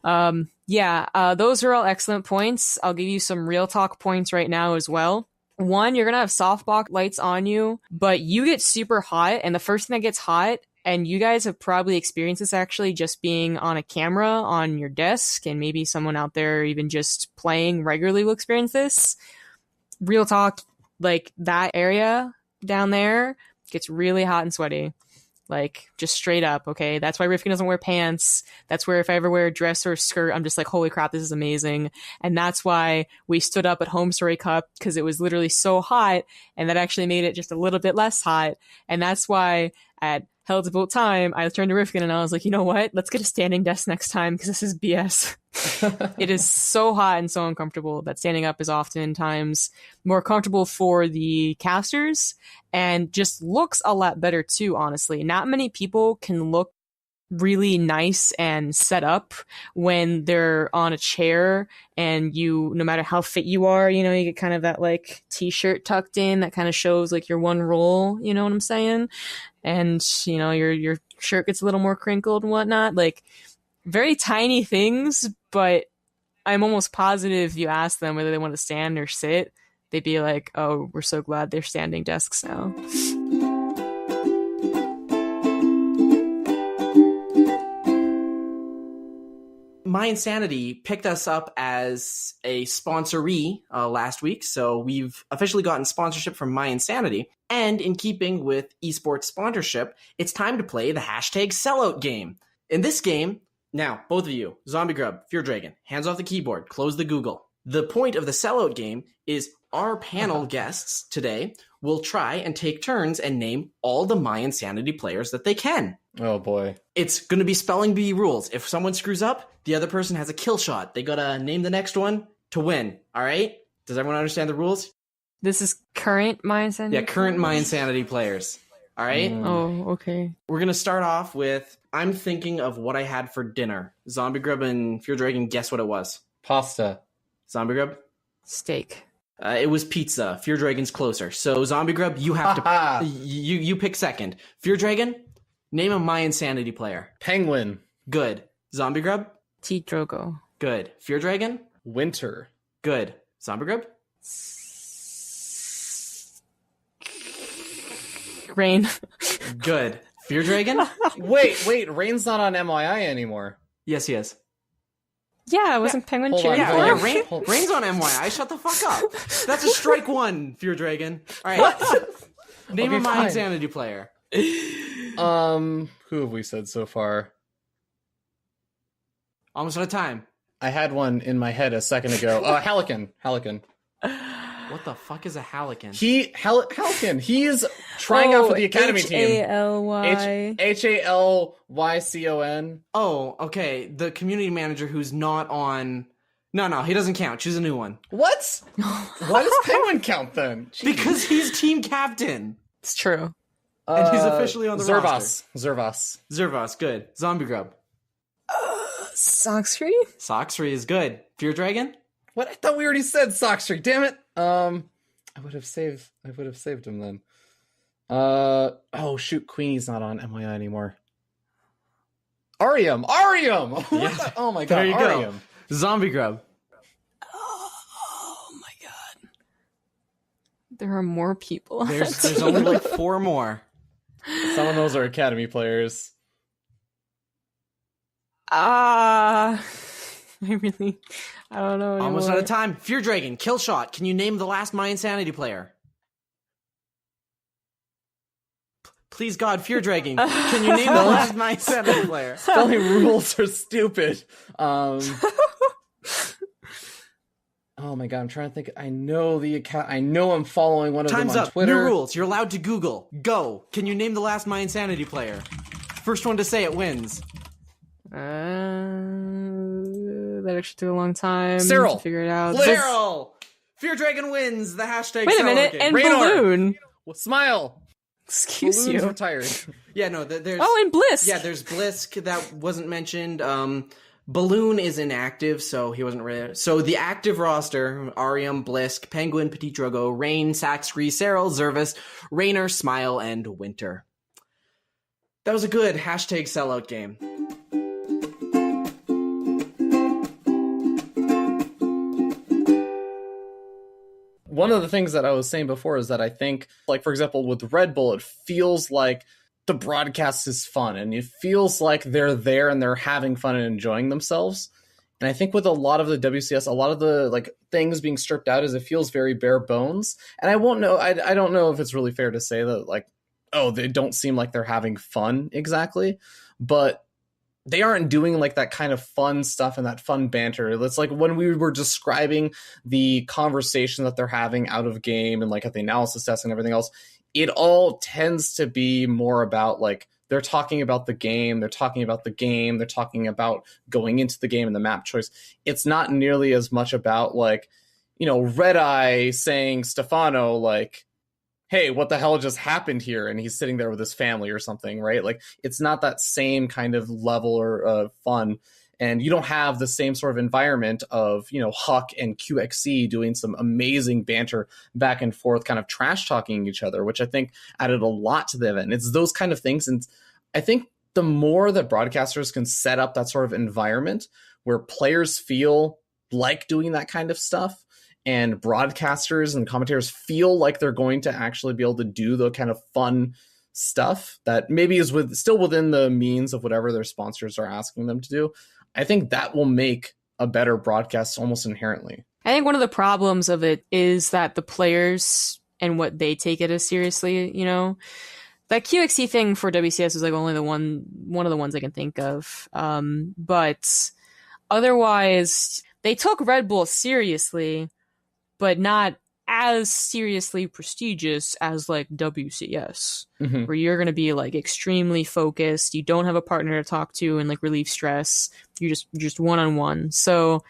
Those are all excellent points. I'll give you some real talk points right now as well. One, you're going to have softbox lights on you, but you get super hot, and the first thing that gets hot And you guys have probably experienced this actually just being on a camera on your desk, and maybe someone out there even just playing regularly will experience this. Real talk, like that area down there gets really hot and sweaty. Like, just straight up, okay? That's why Rifkin doesn't wear pants. That's where if I ever wear a dress or a skirt, I'm just like, holy crap, this is amazing. And that's why we stood up at Home Story Cup, because it was literally so hot, and that actually made it just a little bit less hot. And that's why at Hell to Vote Time, I turned to Rifkin and I was like, you know what? Let's get a standing desk next time, because this is BS. It is so hot and so uncomfortable that standing up is oftentimes more comfortable for the casters and just looks a lot better too, honestly. Not many people can look really nice and set up when they're on a chair, and you, no matter how fit you are, you know, you get kind of that like t-shirt tucked in that kind of shows like your one roll, you know what I'm saying? And, you know, your shirt gets a little more crinkled and whatnot. Like, very tiny things, but I'm almost positive you ask them whether they want to stand or sit, they'd be like, oh, we're so glad they're standing desks now. My Insanity picked us up as a sponsoree last week, so we've officially gotten sponsorship from My Insanity. And in keeping with esports sponsorship, it's time to play the hashtag sellout game. In this game, now, both of you, ZombieGrub, Fear Dragon, hands off the keyboard, close the Google. The point of the sellout game is our panel guests today will try and take turns and name all the My Insanity players that they can. Oh boy. It's going to be spelling bee rules. If someone screws up, the other person has a kill shot. They got to name the next one to win. All right? Does everyone understand the rules? This is current My Insanity? Yeah, current My Insanity players. All right? Oh, okay. We're going to start off with, I'm thinking of what I had for dinner. ZombieGrub and Fear Dragon, guess what it was? Pasta. ZombieGrub? Steak. It was pizza. Fear Dragon's closer. So ZombieGrub, you have to... you pick second. Fear Dragon, name a My Insanity player. Penguin. Good. ZombieGrub? T. Drogo. Good. Fear Dragon? Winter. Good. ZombieGrub? Rain. Good. Fear Dragon? Wait, Rain's not on MYI anymore. Yes, he is. Yeah, wasn't Penguin Hold cheering on, for hold him? on. Yeah, Rain's on MYI. Shut the fuck up. That's a strike one, Fear Dragon. All right. Name Okay, a My fine. Insanity player. Who have we said so far? Almost out of time. I had one in my head a second ago. Hallican. What the fuck is a Hallican? Hallican. He's trying out for the academy team. H-A-L-Y. Halcon. Oh, okay. The community manager who's not on... No, he doesn't count. Choose a new one. What? Why does Penguin count then? Jeez. Because he's team captain. It's true. And he's officially on the roster. Zervas. Good. ZombieGrub. Soxfree? Soxfree is good. Fear Dragon? What? I thought we already said Soxtree. Damn it. I would have saved him then. Oh shoot, Queenie's not on MYI anymore. Arium. Yeah. Oh my god. There you Arium. go. ZombieGrub. Oh my god. There are more people. There's only like 4 more. Some of those are academy players. I don't know anymore. Almost out of time. Fear Dragon, kill shot. Can you name the last My Insanity player? Please God, Fear Dragon, can you name the last My Insanity player? Spelling rules are stupid. Oh my god, I'm trying to think. I know the account. I know I'm following one of Time's them on up. Twitter. New rules. You're allowed to Google. Go. Can you name the last My Insanity player? First one to say it wins. That actually took a long time Cyril. to figure it out. Cyril! Fear Dragon wins the hashtag Wait a sellout minute, game. and Raynor. Balloon. Smile. Excuse Balloon's you. retired. Yeah, no, there's... Oh, and Bliss. Yeah, there's Blisk that wasn't mentioned. Balloon is inactive, so he wasn't really... So the active roster, Arium, Blisk, Penguin, Petit Drogo, Rain, Saxcree, Cyril, Zervis, Raynor, Smile, and Winter. That was a good hashtag sellout game. One of the things that I was saying before is that I think, like, for example, with Red Bull, it feels like the broadcast is fun and it feels like they're there and they're having fun and enjoying themselves. And I think with a lot of the WCS, a lot of the like things being stripped out is it feels very bare bones. And I don't know if it's really fair to say that like, oh, they don't seem like they're having fun exactly, but they aren't doing like that kind of fun stuff and that fun banter. It's like when we were describing the conversation that they're having out of game and like at the analysis test and everything else, it all tends to be more about like they're talking about the game, they're talking about going into the game and the map choice. It's not nearly as much about like, you know, Red Eye saying Stefano like, hey, what the hell just happened here? And he's sitting there with his family or something, right? Like it's not that same kind of level or fun. And you don't have the same sort of environment of, you know, Huck and QXC doing some amazing banter back and forth, kind of trash talking each other, which I think added a lot to the event. It's those kind of things. And I think the more that broadcasters can set up that sort of environment where players feel like doing that kind of stuff and broadcasters and commentators feel like they're going to actually be able to do the kind of fun stuff that maybe is still within the means of whatever their sponsors are asking them to do, I think that will make a better broadcast almost inherently. I think one of the problems of it is that the players and what they take it as seriously, you know, that QXC thing for WCS is like only one of the ones I can think of. But otherwise, they took Red Bull seriously, but not as seriously prestigious as like WCS, where you're going to be like extremely focused. You don't have a partner to talk to and like relieve stress. You're just one-on-one. So,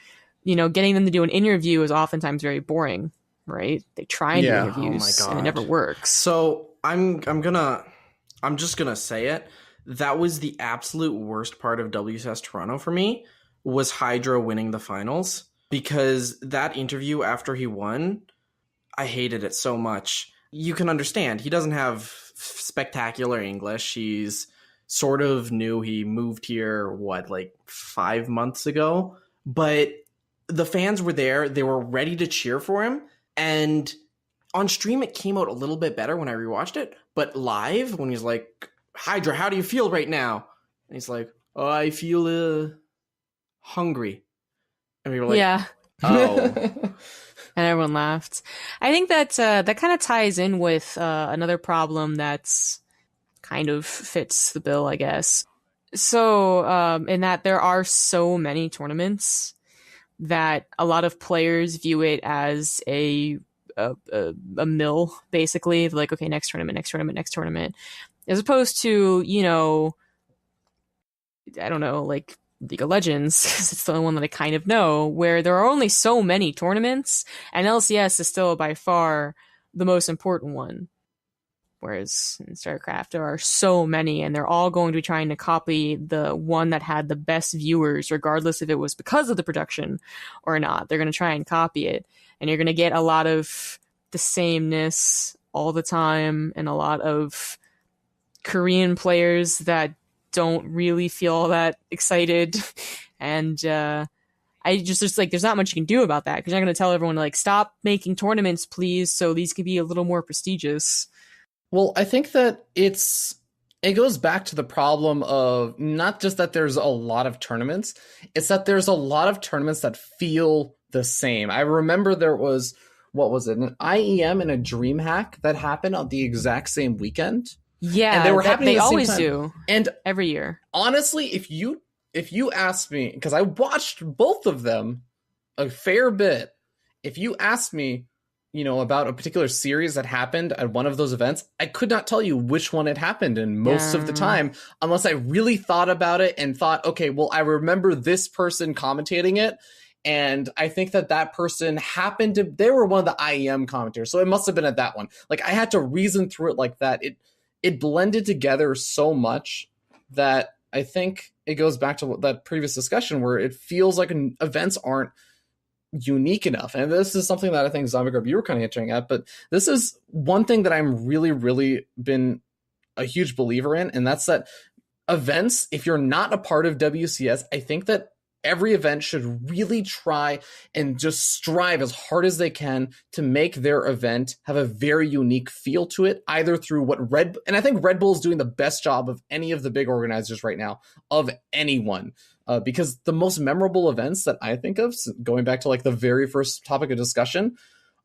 you know, getting them to do an interview is oftentimes very boring, right? They try and do interviews and it never works. So I'm just gonna say it. That was the absolute worst part of WCS Toronto for me, was Hydra winning the finals, because that interview after he won, I hated it so much. You can understand, he doesn't have spectacular English. He's sort of new. He moved here, like 5 months ago? But the fans were there. They were ready to cheer for him. And on stream, it came out a little bit better when I rewatched it. But live, when he's like, Hydra, how do you feel right now? And he's like, oh, I feel hungry. And we were like, yeah. Oh. And everyone laughed. I think that that kind of ties in with another problem that's kind of fits the bill, I guess. So in that there are so many tournaments that a lot of players view it as a mill, basically. Like, okay, next tournament. As opposed to, you know, I don't know, like League of Legends, because it's the only one that I kind of know, where there are only so many tournaments, and LCS is still by far the most important one. Whereas in StarCraft, there are so many, and they're all going to be trying to copy the one that had the best viewers, regardless if it was because of the production or not. They're going to try and copy it, and you're going to get a lot of the sameness all the time, and a lot of Korean players that don't really feel all that excited. And I just like, there's not much you can do about that, because you're not going to tell everyone to like, stop making tournaments, please, so these can be a little more prestigious. Well, I think that it goes back to the problem of not just that there's a lot of tournaments, it's that there's a lot of tournaments that feel the same. I remember there was, what was it, an IEM and a DreamHack that happened on the exact same weekend. Yeah, and they were happening. They at the same always time. do, and every year. Honestly, if you asked me, because I watched both of them a fair bit, if you asked me, you know, about a particular series that happened at one of those events, I could not tell you which one it happened in most of the time, unless I really thought about it and thought, okay, well, I remember this person commentating it. And I think that person happened to, they were one of the IEM commentators. So it must have been at that one. Like, I had to reason through it like that. It blended together so much that I think it goes back to that previous discussion where it feels like events aren't unique enough. And this is something that I think, ZombieGrub, you were kind of hinting at, but this is one thing that I'm really, really been a huge believer in. And that's that events, if you're not a part of WCS, I think that every event should really try and just strive as hard as they can to make their event have a very unique feel to it, either through and I think Red Bull is doing the best job of any of the big organizers right now, of anyone. Because the most memorable events that I think of, going back to like the very first topic of discussion,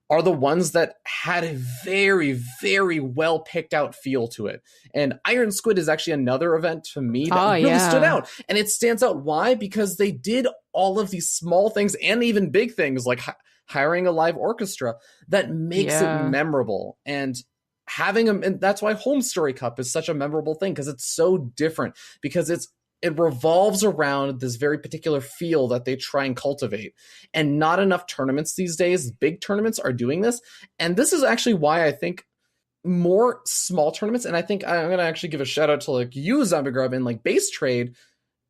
are the ones that had a very, very well picked out feel to it. And Iron Squid is actually another event to me that really stood out. And it stands out. Why? Because they did all of these small things and even big things like hiring a live orchestra that makes it memorable. And having them, and that's why Home Story Cup is such a memorable thing, because it's so different, because it revolves around this very particular feel that they try and cultivate. And not enough tournaments these days, big tournaments, are doing this. And this is actually why I think more small tournaments, and I think I'm going to actually give a shout out to like you, ZombieGrub, and like Base Trade.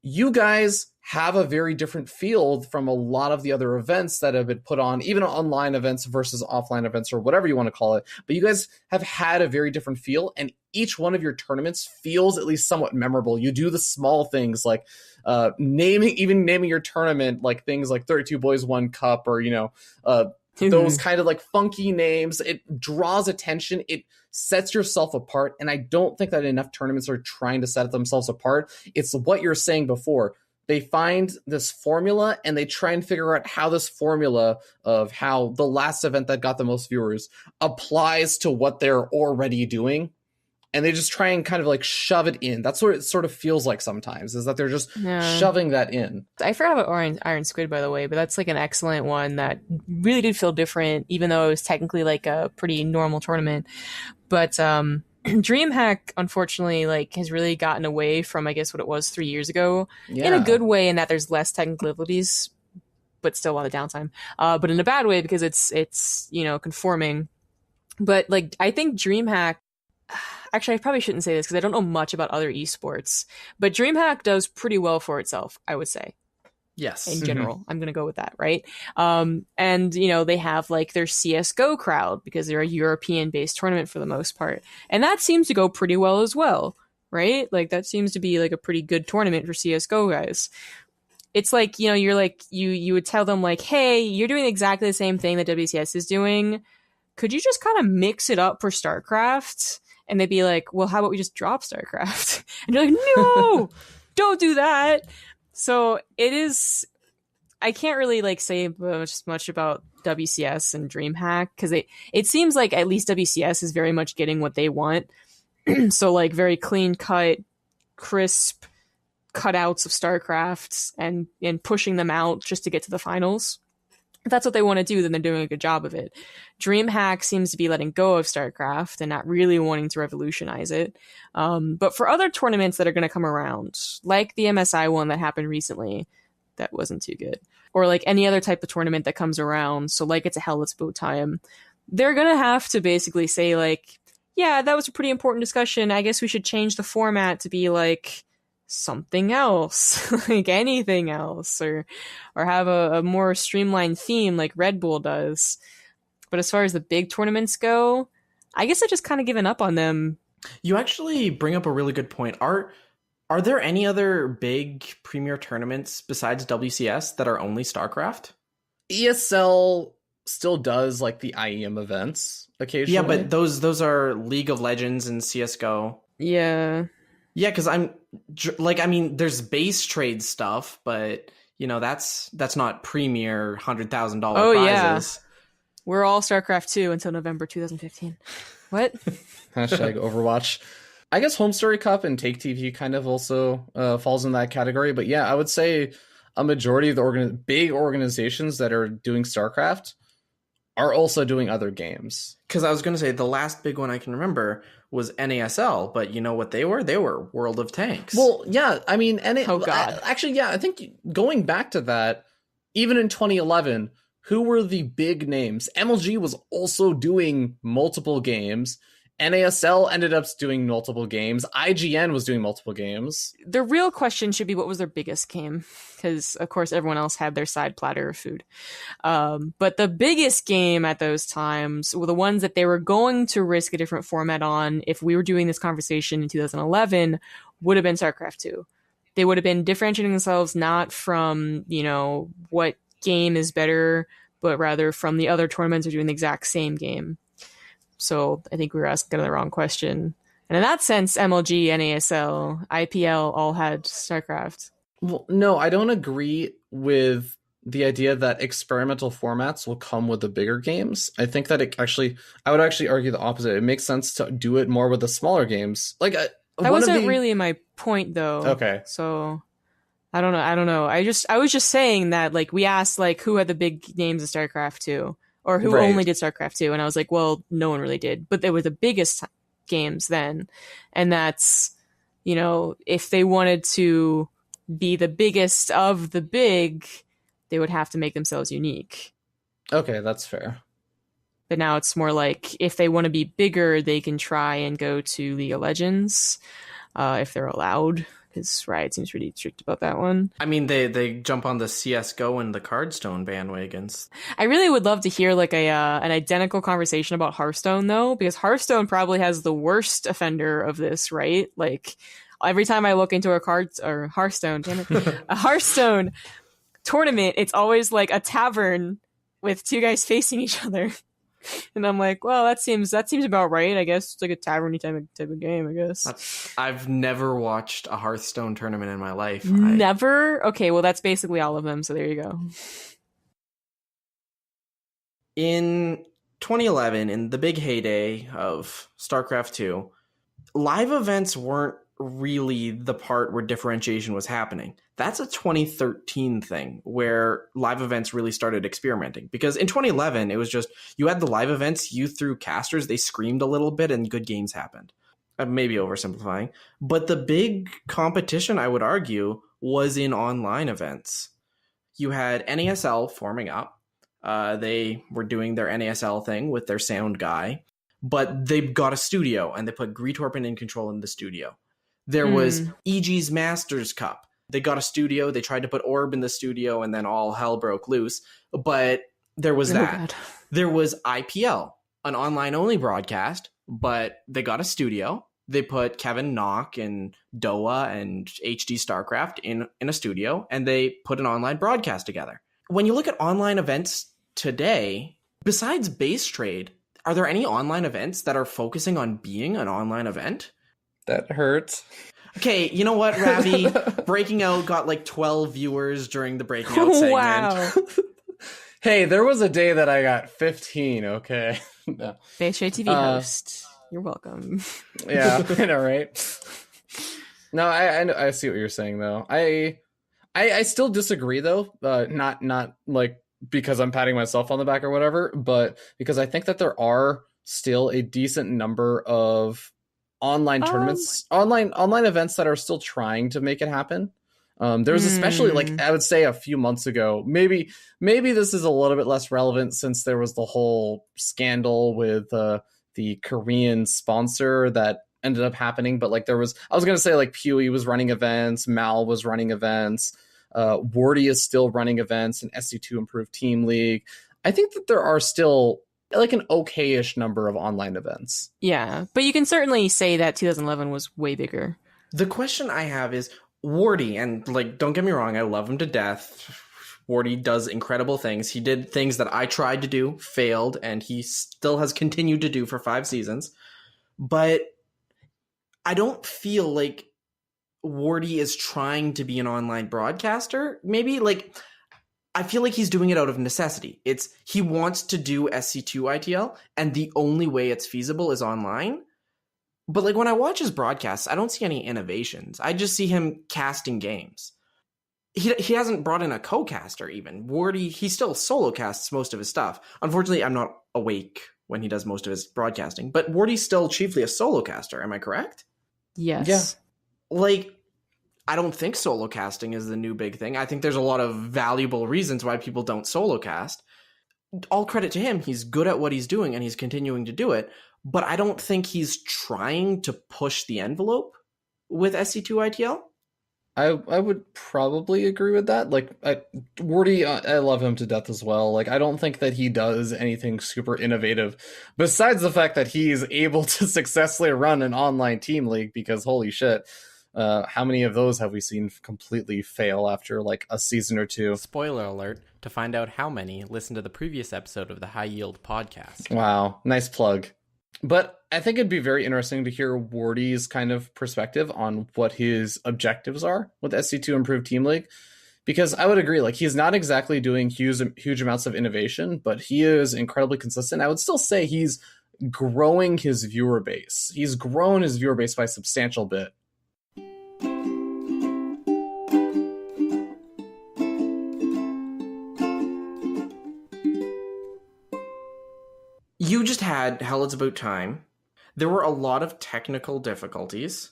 You guys have a very different feel from a lot of the other events that have been put on, even online events versus offline events, or whatever you want to call it. But you guys have had a very different feel, and each one of your tournaments feels at least somewhat memorable. You do the small things like naming your tournament, like things like 32 Boys 1 Cup, or, those kind of like funky names. It draws attention. It sets yourself apart. And I don't think that enough tournaments are trying to set themselves apart. It's what you're saying before. They find this formula and they try and figure out how this formula of how the last event that got the most viewers applies to what they're already doing. And they just try and kind of like shove it in. That's what it sort of feels like sometimes, is that they're just shoving that in. I forgot about Iron Squid, by the way, but that's like an excellent one that really did feel different, even though it was technically like a pretty normal tournament. But DreamHack, unfortunately, like has really gotten away from, I guess, what it was 3 years ago, in a good way, in that there's less technical abilities, but still a lot of downtime. But in a bad way, because it's conforming. But like, I think DreamHack, actually, I probably shouldn't say this because I don't know much about other esports, but DreamHack does pretty well for itself, I would say. Yes. In general, I'm going to go with that, right? And, they have like their CSGO crowd because they're a European-based tournament for the most part. And that seems to go pretty well as well, right? Like that seems to be like a pretty good tournament for CSGO guys. It's like, you're like, you would tell them like, hey, you're doing exactly the same thing that WCS is doing. Could you just kind of mix it up for StarCraft? And they'd be like, well, how about we just drop StarCraft? And you're like, no, don't do that. So it is, I can't really like say much about WCS and DreamHack, because it seems like at least WCS is very much getting what they want. So like very clean cut, crisp cutouts of StarCraft and pushing them out just to get to the finals. If that's what they want to do, then they're doing a good job of it. DreamHack seems to be letting go of StarCraft and not really wanting to revolutionize it. But for other tournaments that are going to come around, like the MSI one that happened recently, that wasn't too good. Or like any other type of tournament that comes around, so like It's a Hell, It's Boat Time, they're going to have to basically say like, yeah, that was a pretty important discussion. I guess we should change the format to be like something else, like anything else, or have a more streamlined theme like Red Bull does. But as far as the big tournaments go, I guess I've just kind of given up on them. You actually bring up a really good point. Are there any other big premier tournaments besides WCS that are only StarCraft? ESL still does like the IEM events occasionally. Yeah, but those are League of Legends and CSGO. Yeah. Yeah, because there's base trade stuff, but that's not premier $100,000 prizes. Yeah. We're all StarCraft 2 until November 2015. What? Hashtag Overwatch. I guess Home Story Cup and Take TV kind of also falls in that category. But yeah, I would say a majority of the big organizations that are doing StarCraft are also doing other games. Because I was going to say the last big one I can remember was NASL, but you know what they were? They were World of Tanks. Well, yeah, I mean, oh god, actually, yeah, I think going back to that, even in 2011, who were the big names? MLG was also doing multiple games. NASL ended up doing multiple games. IGN was doing multiple games. The real question should be, what was their biggest game? Because, of course, everyone else had their side platter of food. But the biggest game at those times were the ones that they were going to risk a different format on if we were doing this conversation in 2011 would have been StarCraft 2. they would have been differentiating themselves not from, what game is better, but rather from the other tournaments are doing the exact same game. So I think we were asking the wrong question. And in that sense, MLG, NASL, IPL all had StarCraft. Well, no, I don't agree with the idea that experimental formats will come with the bigger games. I think that I would actually argue the opposite. It makes sense to do it more with the smaller games. Like that wasn't really my point, though. Okay. So I don't know. I was just saying that, like, we asked, like, who had the big names of StarCraft 2, or who Right. only did StarCraft 2, and I was like, well, no one really did, but they were the biggest games then, and that's, if they wanted to be the biggest of the big, they would have to make themselves unique. Okay, that's fair. But now it's more like, if they want to be bigger, they can try and go to League of Legends, if they're allowed, because Riot seems pretty strict about that one. I mean, they jump on the CSGO and the Cardstone bandwagons. I really would love to hear like an identical conversation about Hearthstone, though, because Hearthstone probably has the worst offender of this, right? Like, every time I look into a Hearthstone, damn it, a Hearthstone tournament, it's always like a tavern with two guys facing each other. And I'm like, well, that seems about right. I guess it's like a tavern type of game, I guess. I've never watched a Hearthstone tournament in my life. Never? Okay, well, that's basically all of them, so there you go. In 2011, in the big heyday of StarCraft 2, live events weren't really the part where differentiation was happening. That's a 2013 thing where live events really started experimenting. Because in 2011, it was just, you had the live events, you threw casters, they screamed a little bit, and good games happened. Maybe oversimplifying. But the big competition, I would argue, was in online events. You had NASL forming up. They were doing their NASL thing with their sound guy. But they got a studio, and they put Greetorpin in control in the studio. There was EG's Masters Cup. They got a studio. They tried to put Orb in the studio, and then all hell broke loose. But there was that. God. There was IPL, an online-only broadcast, but they got a studio. They put Kevin Knock and Doa and HD Starcraft in a studio, and they put an online broadcast together. When you look at online events today, besides base trade, are there any online events that are focusing on being an online event? That hurts. Okay, you know what, Ravi? Breaking Out got like 12 viewers during the Breaking Out segment. Wow. Hey, there was a day that I got 15, okay? No. Base Trade TV host. You're welcome. Yeah, I know, right? No, I see what you're saying, though. I still disagree, though. Not like because I'm patting myself on the back or whatever, but because I think that there are still a decent number of online tournaments, online events that are still trying to make it happen. There's especially, like, I would say a few months ago, maybe this is a little bit less relevant since there was the whole scandal with the Korean sponsor that ended up happening. But like I was going to say, like, Pewee was running events, Mal was running events, Wardy is still running events, and SC2 Improved Team League. I think that there are still like an okay-ish number of online events. Yeah, but you can certainly say that 2011 was way bigger. The question I have is, Wardy, and like, don't get me wrong, I love him to death. Wardy does incredible things. He did things that I tried to do, failed, and he still has continued to do for 5 seasons. But I don't feel like Wardy is trying to be an online broadcaster. Maybe, like, I feel like he's doing it out of necessity. He wants to do SC2 ITL, and the only way it's feasible is online. But like, when I watch his broadcasts, I don't see any innovations. I just see him casting games. He hasn't brought in a co-caster even. Wardy, he still solo casts most of his stuff. Unfortunately, I'm not awake when he does most of his broadcasting. But Wardy's still chiefly a solo caster. Am I correct? Yes. Yeah. Like, I don't think solo casting is the new big thing. I think there's a lot of valuable reasons why people don't solo cast. All credit to him. He's good at what he's doing, and he's continuing to do it. But I don't think he's trying to push the envelope with SC2 ITL. I would probably agree with that. Like, Wardy, I love him to death as well. Like, I don't think that he does anything super innovative, besides the fact that he's able to successfully run an online team league, because holy shit. How many of those have we seen completely fail after like a season or two? Spoiler alert, to find out how many, listen to the previous episode of the High Yield podcast. Wow, nice plug. But I think it'd be very interesting to hear Wardy's kind of perspective on what his objectives are with SC2 Improved Team League. Because I would agree, like, he's not exactly doing huge amounts of innovation, but he is incredibly consistent. I would still say he's growing his viewer base. He's grown his viewer base by a substantial bit. You just had Hell It's About Time. There were a lot of technical difficulties.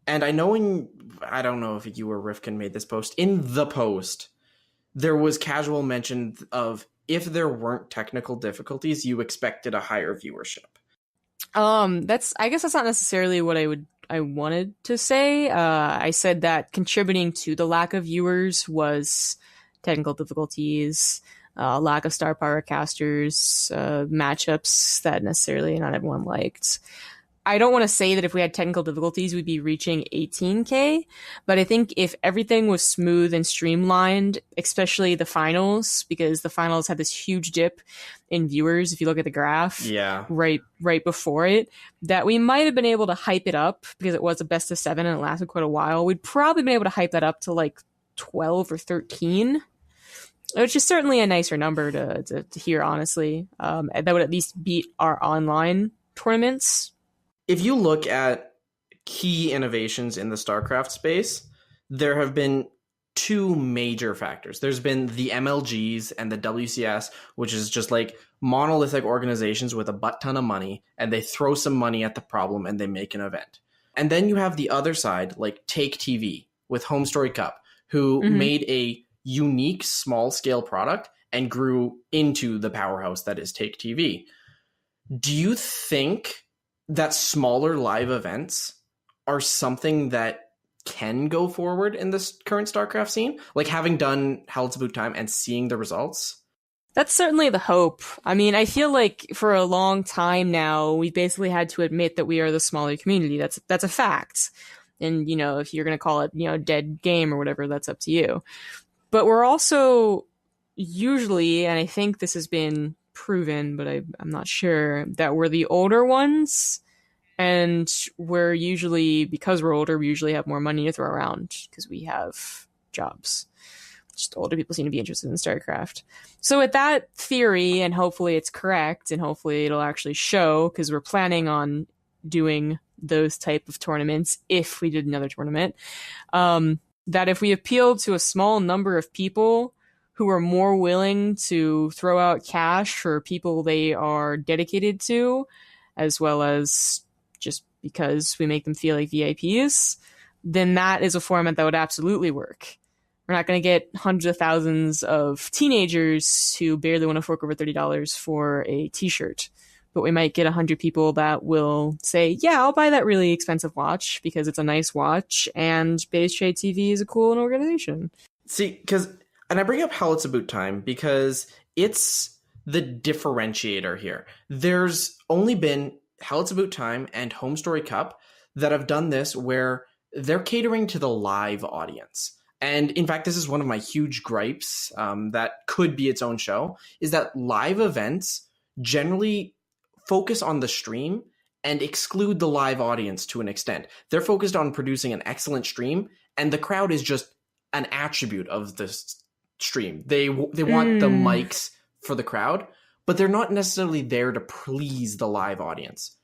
And I don't know if you or Rifkin made this post. In the post, there was casual mention of if there weren't technical difficulties, you expected a higher viewership. I guess that's not necessarily what I wanted to say. I said that contributing to the lack of viewers was technical difficulties, lack of star power casters, matchups that necessarily not everyone liked. I don't want to say that if we had technical difficulties, we'd be reaching 18K, but I think if everything was smooth and streamlined, especially the finals, because the finals had this huge dip in viewers, if you look at the graph, right before it, that we might have been able to hype it up because it was a best of 7 and it lasted quite a while. We'd probably been able to hype that up to like 12 or 13, which is certainly a nicer number to hear, honestly. That would at least beat our online tournaments. If you look at key innovations in the StarCraft space, there have been two major factors. There's been the MLGs and the WCS, which is just like monolithic organizations with a butt ton of money, and they throw some money at the problem and they make an event. And then you have the other side, like Take TV with Home Story Cup, who made a unique small-scale product and grew into the powerhouse that is Take TV. Do you think that smaller live events are something that can go forward in this current StarCraft scene? Like, having done Hell It's About Time and seeing the results? That's certainly the hope. I mean, I feel like for a long time now, we basically had to admit that we are the smaller community. That's a fact. And, if you're going to call it, dead game or whatever, that's up to you. But we're also usually, and I think this has been proven, but I'm not sure, that we're the older ones, and we're usually, because we're older, we usually have more money to throw around because we have jobs. Just older people seem to be interested in StarCraft. So with that theory, and hopefully it's correct, and hopefully it'll actually show, because we're planning on doing those type of tournaments if we did another tournament, that if we appealed to a small number of people who are more willing to throw out cash for people they are dedicated to, as well as just because we make them feel like VIPs, then that is a format that would absolutely work. We're not going to get hundreds of thousands of teenagers who barely want to fork over $30 for a t-shirt, but we might get 100 people that will say, yeah, I'll buy that really expensive watch because it's a nice watch and Base Trade TV is a cool organization. See, and I bring up Hell It's About Time because it's the differentiator here. There's only been Hell It's About Time and Home Story Cup that have done this where they're catering to the live audience. And in fact, this is one of my huge gripes that could be its own show, is that live events generally focus on the stream and exclude the live audience to an extent. They're focused on producing an excellent stream, and the crowd is just an attribute of this stream. They want the mics for the crowd, but they're not necessarily there to please the live audience.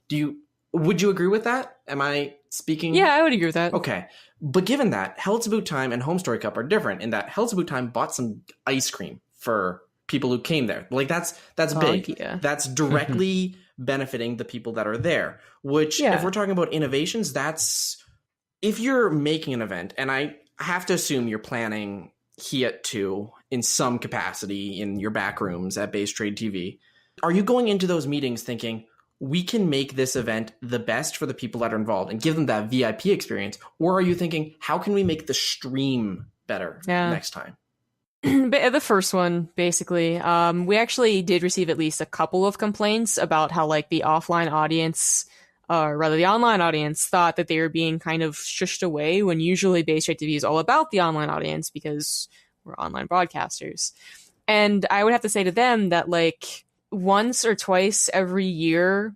Would you agree with that? Am I speaking? Yeah, I would agree with that. Okay. But given that, Hell It's About Time and Home Story Cup are different in that Hell It's About Time bought some ice cream for people who came there. Like, that's big. Yeah. That's directly benefiting the people that are there, which if we're talking about innovations, that's if you're making an event, and I have to assume you're planning Hiat 2 in some capacity in your back rooms at Base Trade TV. Are you going into those meetings thinking, we can make this event the best for the people that are involved and give them that VIP experience? Or are you thinking, how can we make the stream better next time? The first one, basically. We actually did receive at least a couple of complaints about how, like, the offline audience or rather the online audience, thought that they were being kind of shushed away when usually Base Rate TV is all about the online audience because we're online broadcasters. And I would have to say to them that, like, once or twice every year,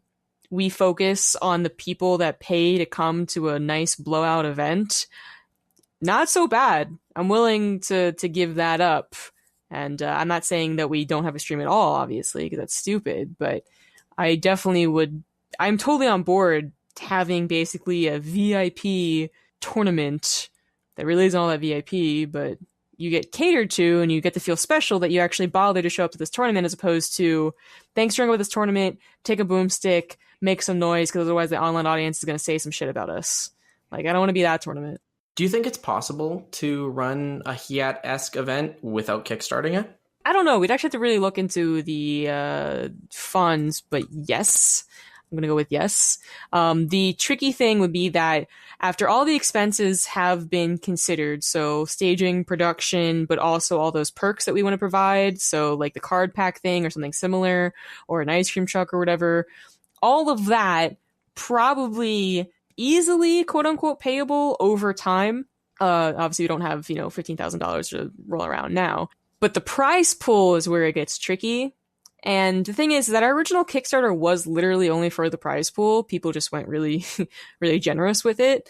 we focus on the people that pay to come to a nice blowout event. Not so bad. I'm willing to give that up. And I'm not saying that we don't have a stream at all, obviously, because that's stupid. But I definitely would. I'm totally on board having basically a VIP tournament that really isn't all that VIP, but you get catered to and you get to feel special that you actually bother to show up to this tournament, as opposed to, thanks for going with this tournament, take a boomstick, make some noise, because otherwise the online audience is going to say some shit about us. Like, I don't want to be that tournament. Do you think it's possible to run a Hiat-esque event without kickstarting it? I don't know. We'd actually have to really look into the funds, but yes. I'm going to go with yes. The tricky thing would be that after all the expenses have been considered, so staging, production, but also all those perks that we want to provide, so like the card pack thing or something similar, or an ice cream truck or whatever, all of that probably easily, quote unquote, payable over time. Obviously, we don't have, $15,000 to roll around now. But the prize pool is where it gets tricky. And the thing is that our original Kickstarter was literally only for the prize pool. People just went really, really generous with it.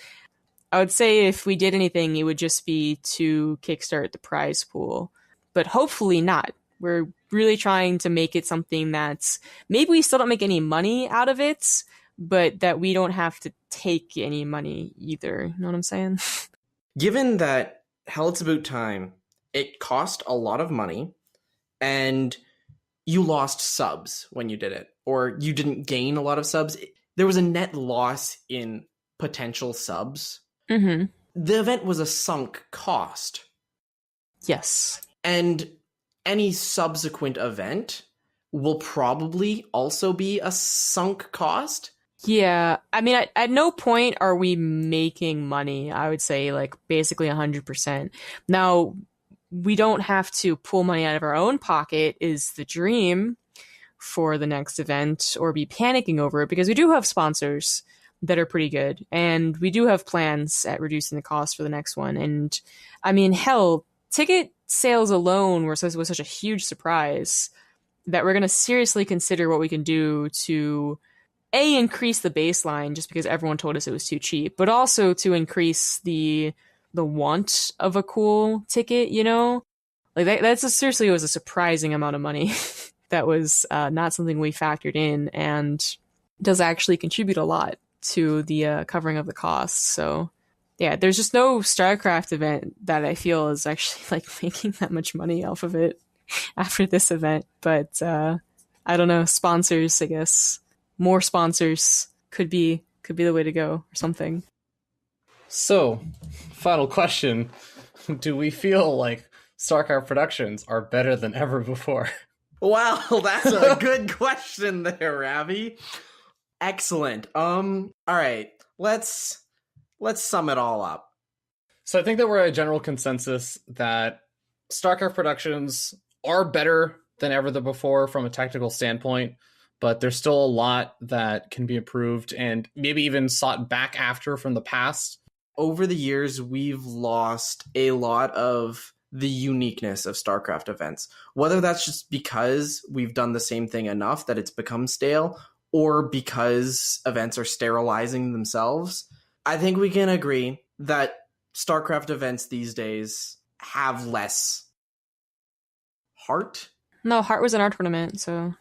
I would say if we did anything, it would just be to kickstart the prize pool. But hopefully not. We're really trying to make it something that's, maybe we still don't make any money out of it, but that we don't have to take any money either. You know what I'm saying? Given that Hell It's About Time, it cost a lot of money, and you lost subs when you did it, or you didn't gain a lot of subs. There was a net loss in potential subs. Mm-hmm. The event was a sunk cost. Yes. And any subsequent event will probably also be a sunk cost. Yeah. I mean, at no point are we making money. I would say, like, basically 100%. Now, we don't have to pull money out of our own pocket is the dream for the next event, or be panicking over it, because we do have sponsors that are pretty good, and we do have plans at reducing the cost for the next one. And I mean, hell, ticket sales alone was such a huge surprise that we're going to seriously consider what we can do to increase the baseline, just because everyone told us it was too cheap, but also to increase the want of a cool ticket, like that's seriously was a surprising amount of money. That was not something we factored in, and does actually contribute a lot to the covering of the costs. So yeah, there's just no Starcraft event that I feel is actually like making that much money off of it after this event. But I don't know, sponsors, I guess more sponsors could be the way to go, or something. So, final question. Do we feel like Starcraft Productions are better than ever before? Well, that's a good question there, Ravi. Excellent. All right. Let's sum it all up. So I think that we're at a general consensus that Starcraft Productions are better than ever before from a technical standpoint, but there's still a lot that can be improved and maybe even sought back after from the past. Over the years, we've lost a lot of the uniqueness of Starcraft events. Whether that's just because we've done the same thing enough that it's become stale, or because events are sterilizing themselves, I think we can agree that Starcraft events these days have less heart. No, Heart was in our tournament, so